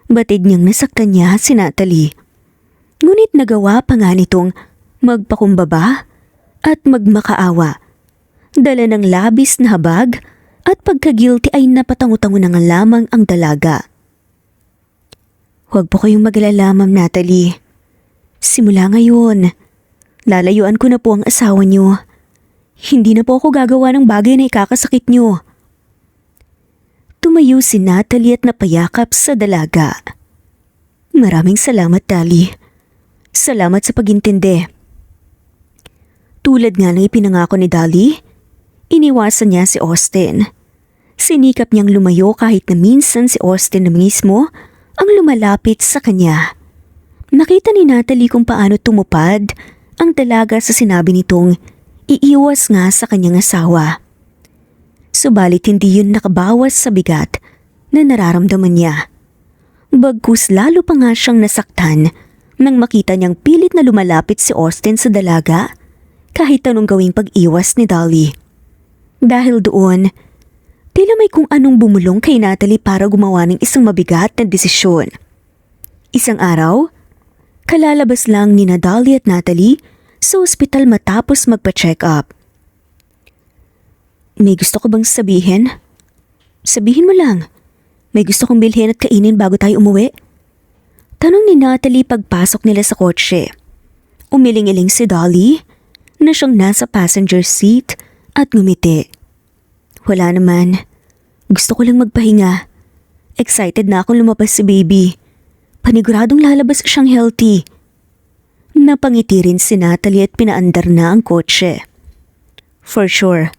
Batid niyang nasaktan niya si Natalie. Ngunit nagawa pa nga nitong magpakumbaba at magmakaawa. Dala ng labis na habag at pagka-guilty ay napatango-tango na nga lamang ang dalaga. Huwag po kayong mag-alala, Ma'am Natalie. Simula ngayon, lalayuan ko na po ang asawa niyo. Hindi na po ako gagawa ng bagay na ikakasakit niyo. Tumayo si Natalie at napayakap sa dalaga. Maraming salamat, Dolly. Salamat sa pag-intindi. Tulad nga ng ipinangako ni Dolly, iniwasan niya si Austin. Sinikap niyang lumayo kahit na minsan si Austin na mismo ang lumalapit sa kanya. Nakita ni Natalie kung paano tumupad ang dalaga sa sinabi nitong iiwas nga sa kanyang asawa. Subalit hindi yun nakabawas sa bigat na nararamdaman niya. Bagkus lalo pa nga siyang nasaktan nang makita niyang pilit na lumalapit si Austin sa dalaga kahit anong gawing pag-iwas ni Dolly. Dahil doon, tila may kung anong bumulong kay Natalie para gumawa ng isang mabigat na desisyon. Isang araw, kalalabas lang ni Dolly at Natalie sa ospital matapos magpa-check up. May gusto ko bang sabihin? Sabihin mo lang. May gusto kong bilhin at kainin bago tayo umuwi? Tanong ni Natalie pagpasok nila sa kotse. Umiling-iling si Dolly na siyang nasa passenger seat at ngumiti. Wala naman. Gusto ko lang magpahinga. Excited na akong lumabas si baby. Paniguradong lalabas siyang healthy. Napangiti rin si Natalie at pinaandar na ang kotse. For sure,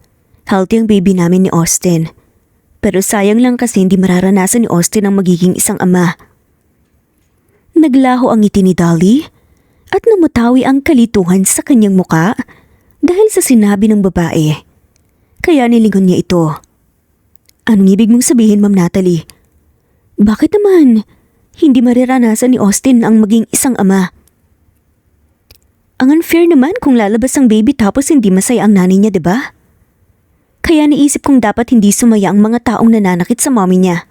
healthy ang baby namin ni Austin. Pero sayang lang kasi hindi mararanasan ni Austin ang magiging isang ama. Naglaho ang ngiti ni Dolly at namutawi ang kalituhan sa kanyang muka dahil sa sinabi ng babae. Kaya nilingon niya ito. Anong ibig mong sabihin, Ma'am Natalie? Bakit naman hindi mararanasan ni Austin ang maging isang ama? Ang unfair naman kung lalabas ang baby tapos hindi masaya ang nanay niya, diba? Kaya naisip kong dapat hindi sumaya ang mga taong nananakit sa mommy niya.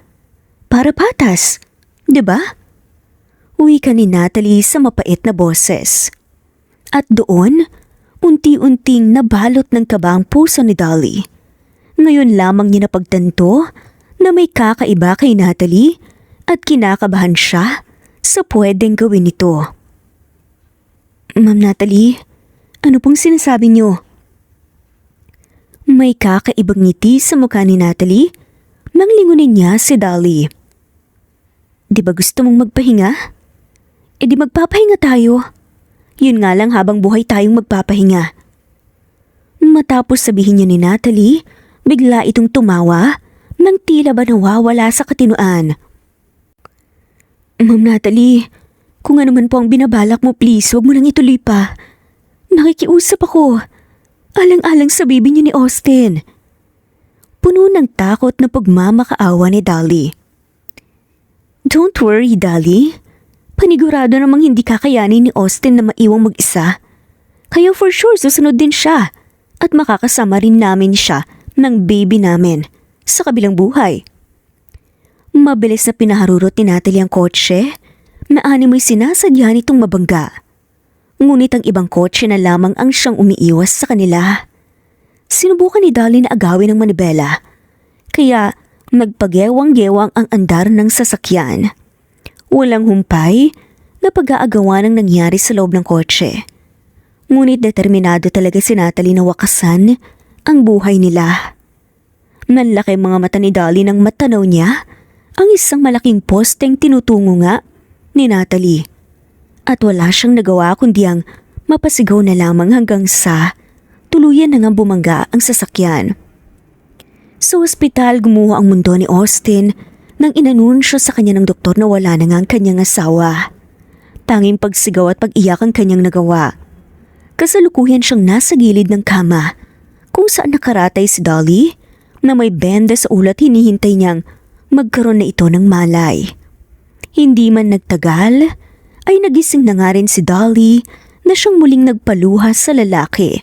Para patas, diba? Uwi ka ni Natalie sa mapait na boses. At doon, unti-unting nabalot ng kaba ang puso ni Dolly. Ngayon lamang niya napagtanto na may kakaiba kay Natalie at kinakabahan siya sa pwedeng gawin nito. Ma'am Natalie, ano pong sinasabi niyo? May kakaibang ngiti sa mukha ni Natalie nang lingunin niya si Dolly. Di ba gusto mong magpahinga? E di magpapahinga tayo. Yun nga lang habang buhay tayong magpapahinga. Matapos sabihin niya ni Natalie, bigla itong tumawa nang tila ba nawawala sa katinuan. Ma'am Natalie, kung ano man po ang binabalak mo please, huwag mo nang ituloy pa. Nakikiusap ako. alang-alang sa baby niyo ni Austin. Puno ng takot na pagmamakaawa ni Dolly. Don't worry, Dolly. Panigurado namang hindi kakayanin ni Austin na maiwang mag-isa. Kaya for sure susunod din siya at makakasama rin namin siya ng baby namin sa kabilang buhay. Mabilis na pinaharurot ni Natalie ang kotse na animoy sinasadya nitong mabangga. Ngunit ang ibang kotse na lamang ang siyang umiiwas sa kanila. Sinubukan ni Dolly na agawin ang manibela, kaya nagpagewang-gewang ang andar ng sasakyan. Walang humpay na pag-aagawa ng nangyari sa loob ng kotse. Ngunit determinado talaga si Natalie na wakasan ang buhay nila. Nanlaki mga mata ni Dolly nang matanaw niya ang isang malaking posteng tinutungo nga ni Natalie. At wala siyang nagawa kundi ang mapasigaw na lamang hanggang sa tuluyan na nga bumangga ang sasakyan. Sa ospital gumuho ang mundo ni Austin nang inanunsyo sa kanya ng doktor na wala na nga ang kanyang asawa. Tanging pagsigaw at pag-iyak ang kanyang nagawa. Kasalukuyan siyang nasa gilid ng kama kung saan nakaratay si Dolly na may benda sa ulo at hinihintay niyang magkaroon na ito ng malay. Hindi man nagtagal ay nagising na nga rin si Dolly na siyang muling nagpaluha sa lalaki.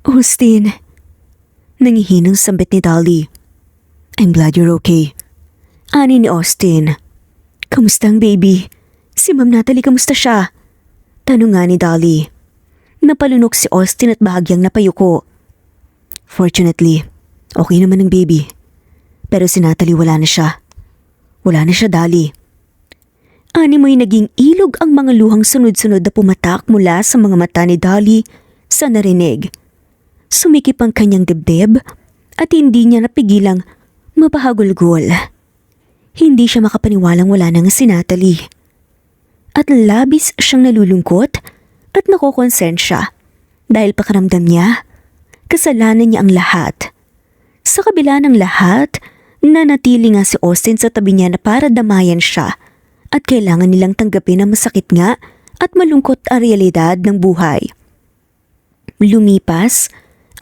Austin, nangihinang sambit ni Dolly. I'm glad you're okay. Ani ni Austin. Kamusta ang baby? Si Ma'am Natalie, kamusta siya? Tanong nga ni Dolly. Napalunok si Austin at bahagyang napayuko. Fortunately, okay naman ang baby. Pero si Natalie wala na siya. Wala na siya, Dolly. Ani mo'y naging ilog ang mga luhang sunod-sunod na pumatak mula sa mga mata ni Dolly sa narinig. Sumikip ang kanyang dibdib at hindi niya napigilang mapahagulgol. Hindi siya makapaniwalang wala na nga si Natalie. At labis siyang nalulungkot at nakokonsensya dahil pakiramdam niya, kasalanan niya ang lahat. Sa kabila ng lahat, nanatili nga si Austin sa tabi niya na para damayan siya at kailangan nilang tanggapin ang masakit nga at malungkot ang realidad ng buhay. Lumipas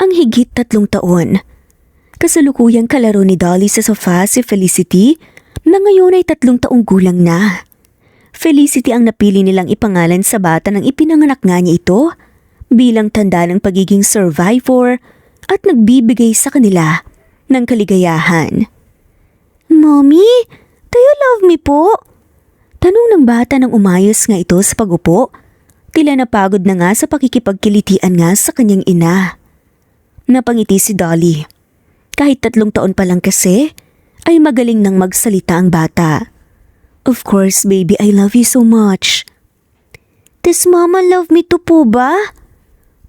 ang higit 3 taon. Kasalukuyang kalaro ni Dolly sa sofa si Felicity na ngayon ay 3 taong gulang na. Felicity ang napili nilang ipangalan sa bata nang ipinanganak nga niya ito bilang tanda ng pagiging survivor at nagbibigay sa kanila ng kaligayahan. Mommy, do you love me po? Tanong ng bata nang umayos nga ito sa pagupo. Tila napagod na nga sa pakikipagkilitian nga sa kanyang ina. Napangiti si Dolly. Kahit 3 taon pa lang kasi, ay magaling nang magsalita ang bata. Of course, baby, I love you so much. Does mama love me too po ba?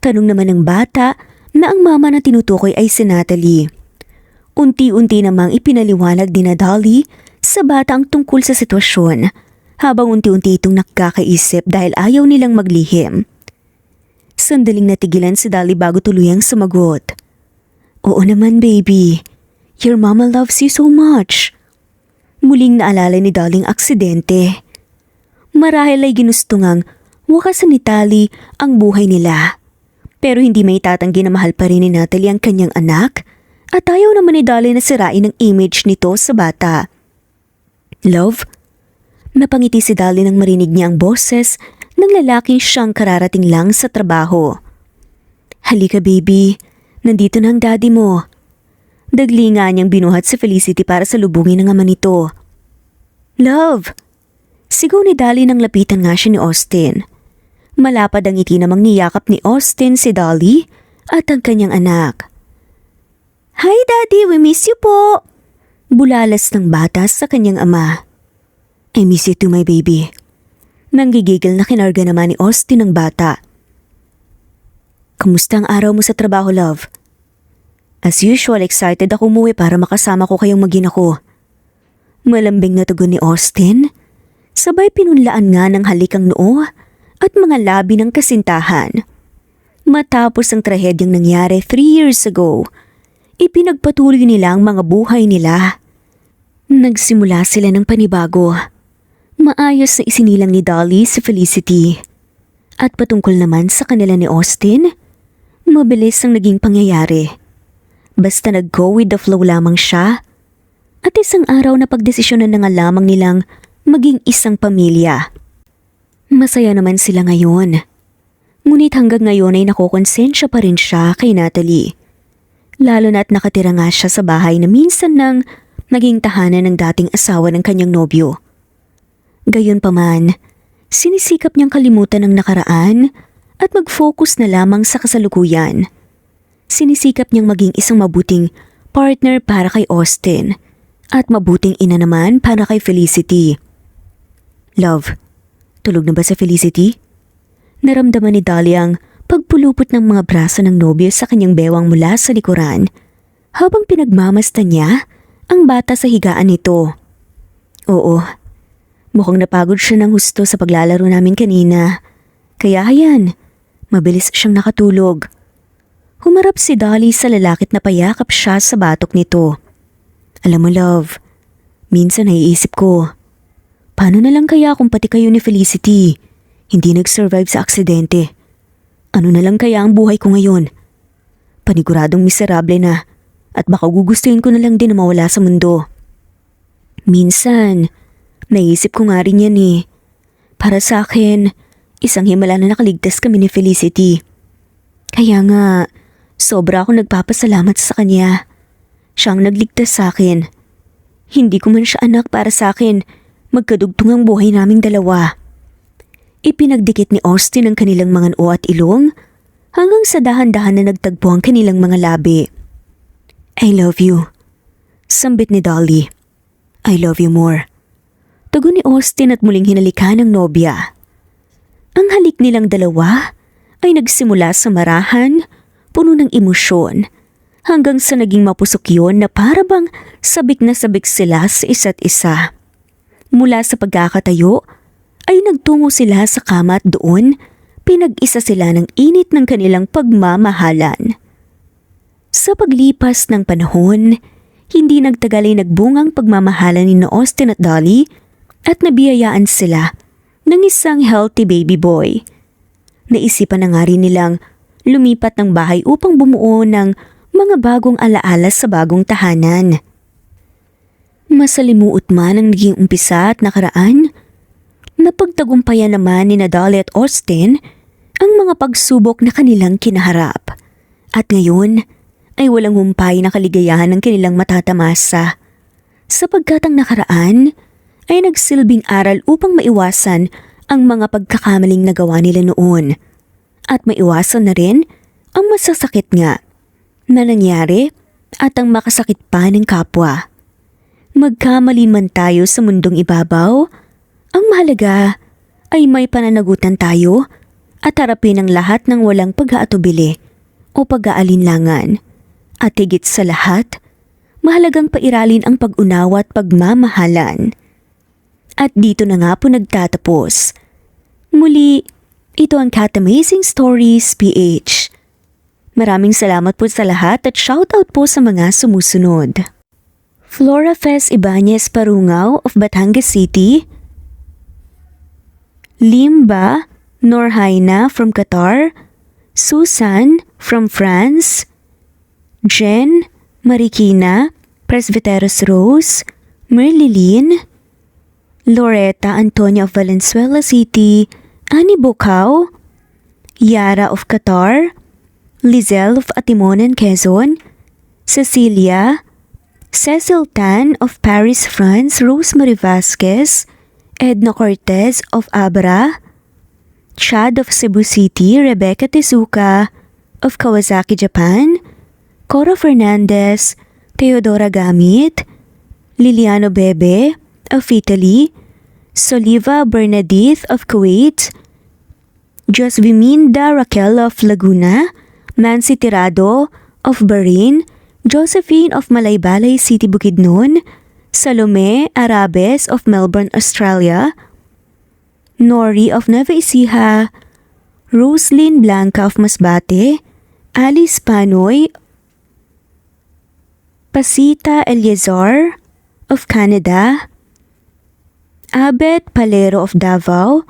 Tanong naman ng bata na ang mama na tinutukoy ay si Natalie. Unti-unti namang ipinaliwanag din na Dolly sa bata ang tungkol sa sitwasyon habang unti-unti itong nakakaisip dahil ayaw nilang maglihim. Sandaling natigilan si Dolly bago tuluyang sumagot. Oo naman, baby. Your mama loves you so much. Muling naalala ni Dolly ang aksidente. Marahil ay ginusto ngang wakasan ni Tali ang buhay nila. Pero hindi may tatanggi na mahal pa rin ni Natalie ang kanyang anak at ayaw naman ni Dolly na sirain ang image nito sa bata. Love? Napangiti si Dolly nang marinig niya ang boses ng lalaking siyang kararating lang sa trabaho. Halika, baby. Nandito na ang daddy mo. Dagli nga niyang binuhat si Felicity para salubungin ang ama nito. Love! Sigaw ni Dolly nang lapitan nga siya ni Austin. Malapad ang ngiti namang niyakap ni Austin si Dolly at ang kanyang anak. Hi daddy, we miss you po! Bulalas ng bata sa kanyang ama. I miss you too, my baby. Nanggigigil na kinarga naman ni Austin ang bata. Kamusta ang araw mo sa trabaho, love? As usual, excited ako umuwi para makasama ko kayong mag-ina ko. Malambing na tugon ni Austin. Sabay pinunlaan nga ng halikang noo at mga labi ng kasintahan. Matapos ang trahedyang nangyari 3 years ago, ipinagpatuloy nila ang mga buhay nila. Nagsimula sila ng panibago. Maayos na isinilang ni Dolly si Felicity. At patungkol naman sa kanila ni Austin, Mabilis ang naging pangyayari. Basta nag-go with the flow lamang siya. At isang araw na pagdesisyonan na nga lamang nilang maging isang pamilya. Masaya naman sila ngayon. Ngunit hanggang ngayon ay nakokonsensya pa rin siya kay Natalie. Lalo na't nakatira nga siya sa bahay na minsan nang naging tahanan ng dating asawa ng kanyang nobyo. Gayunpaman, sinisikap niyang kalimutan ang nakaraan at mag-focus na lamang sa kasalukuyan. Sinisikap niyang maging isang mabuting partner para kay Austin at mabuting ina naman para kay Felicity. Love, tulog na ba sa Felicity? Naramdaman ni Dolly ang pagpulupot ng mga braso ng nobyo sa kanyang bewang mula sa likuran habang pinagmamasdan niya ang bata sa higaan nito. Oo, mukhang napagod siya ng husto sa paglalaro namin kanina. Kaya ayan, mabilis siyang nakatulog. Humarap si Dolly sa lalakit na payakap siya sa batok nito. Alam mo love, minsan naiisip ko, paano na lang kaya kung pati kayo ni Felicity hindi nag-survive sa aksidente? Ano na lang kaya ang buhay ko ngayon? Paniguradong miserable na at baka gugustuhin ko na lang din na mawala sa mundo. Minsan, naisip ko nga rin yan eh. Para sa akin, isang himala na nakaligtas kami ni Felicity. Kaya nga, sobra akong nagpapasalamat sa kanya. Siya ang nagligtas sa akin. Hindi ko man siya anak para sa akin, magkadugtong ang buhay naming dalawa. Ipinagdikit ni Austin ang kanilang mga noo at ilong hanggang sa dahan-dahan na nagtagpo ang kanilang mga labi. I love you, sambit ni Dolly. I love you more. Tugon ni Austin at muling hinalikan ng nobya. Ang halik nilang dalawa ay nagsimula sa marahan, puno ng emosyon, hanggang sa naging mapusok yun na parabang sabik na sabik sila sa isa't isa. Mula sa pagkakatayo, ay nagtungo sila sa kama at doon pinag-isa sila ng init ng kanilang pagmamahalan. Sa paglipas ng panahon, hindi nagtagal ay nagbungang pagmamahalan ni Austin at Dolly at nabiyayaan sila ng isang healthy baby boy. Naisipan na nga rin nilang lumipat ng bahay upang bumuo ng mga bagong alaala sa bagong tahanan. Masalimuot man ang naging umpisa at nakaraan, napagtagumpayan naman ni Dolly at Austin ang mga pagsubok na kanilang kinaharap. At ngayon ay walang humpay na kaligayahan ng kanilang matatamasa. Sapagkat ang nakaraan ay nagsilbing aral upang maiwasan ang mga pagkakamaling nagawa nila noon. At maiwasan na rin ang masasakit nga na nangyari at ang makasakit pa ng kapwa. Magkamali man tayo sa mundong ibabaw, ang mahalaga ay may pananagutan tayo at harapin ang lahat ng walang pag-aatubili o pag-aalinlangan. At higit sa lahat, mahalagang pairalin ang pag-unawa at pagmamahalan. At dito na nga po nagtatapos. Muli, ito ang Cat Amazing Stories PH. Maraming salamat po sa lahat at shoutout po sa mga sumusunod. Flora Fez Ibanez Parungaw of Batangas City, Limba Norhaina from Qatar, Susan from France, Jen Marikina, Presbyteros Rose, Merlilin, Loretta Antonia of Valenzuela City, Annie Bocao, Yara of Qatar, Lizelle of Atimonan, Quezon, Cecilia, Cecil Tan of Paris, France, Rosemary Vasquez, Edna Cortez of Abra, Chad of Cebu City, Rebecca Tezuka of Kawasaki, Japan, Cora Fernandez, Teodora Gamit, Liliano Bebe of Italy, Soliva Bernadith of Kuwait, Josviminda Raquel of Laguna, Nancy Tirado of Bahrain, Josephine of Malaybalay City, Bukidnon, Salome Arabes of Melbourne, Australia, Nori of Nueva Ecija, Roslyn Blanca of Masbate, Alice Panoy, Pasita Eliazar of Canada, Abet Palero of Davao,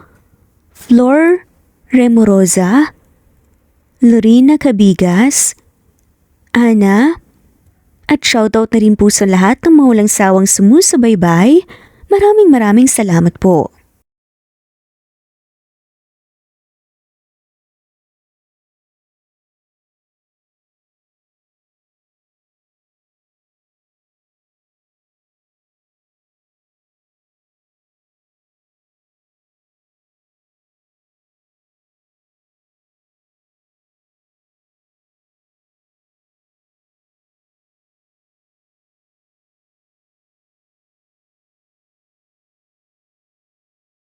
Flor Remorosa, Lorena Cabigas, Ana, at shoutout na rin po sa lahat ng mawalang sawang sumusubaybay. Maraming salamat po.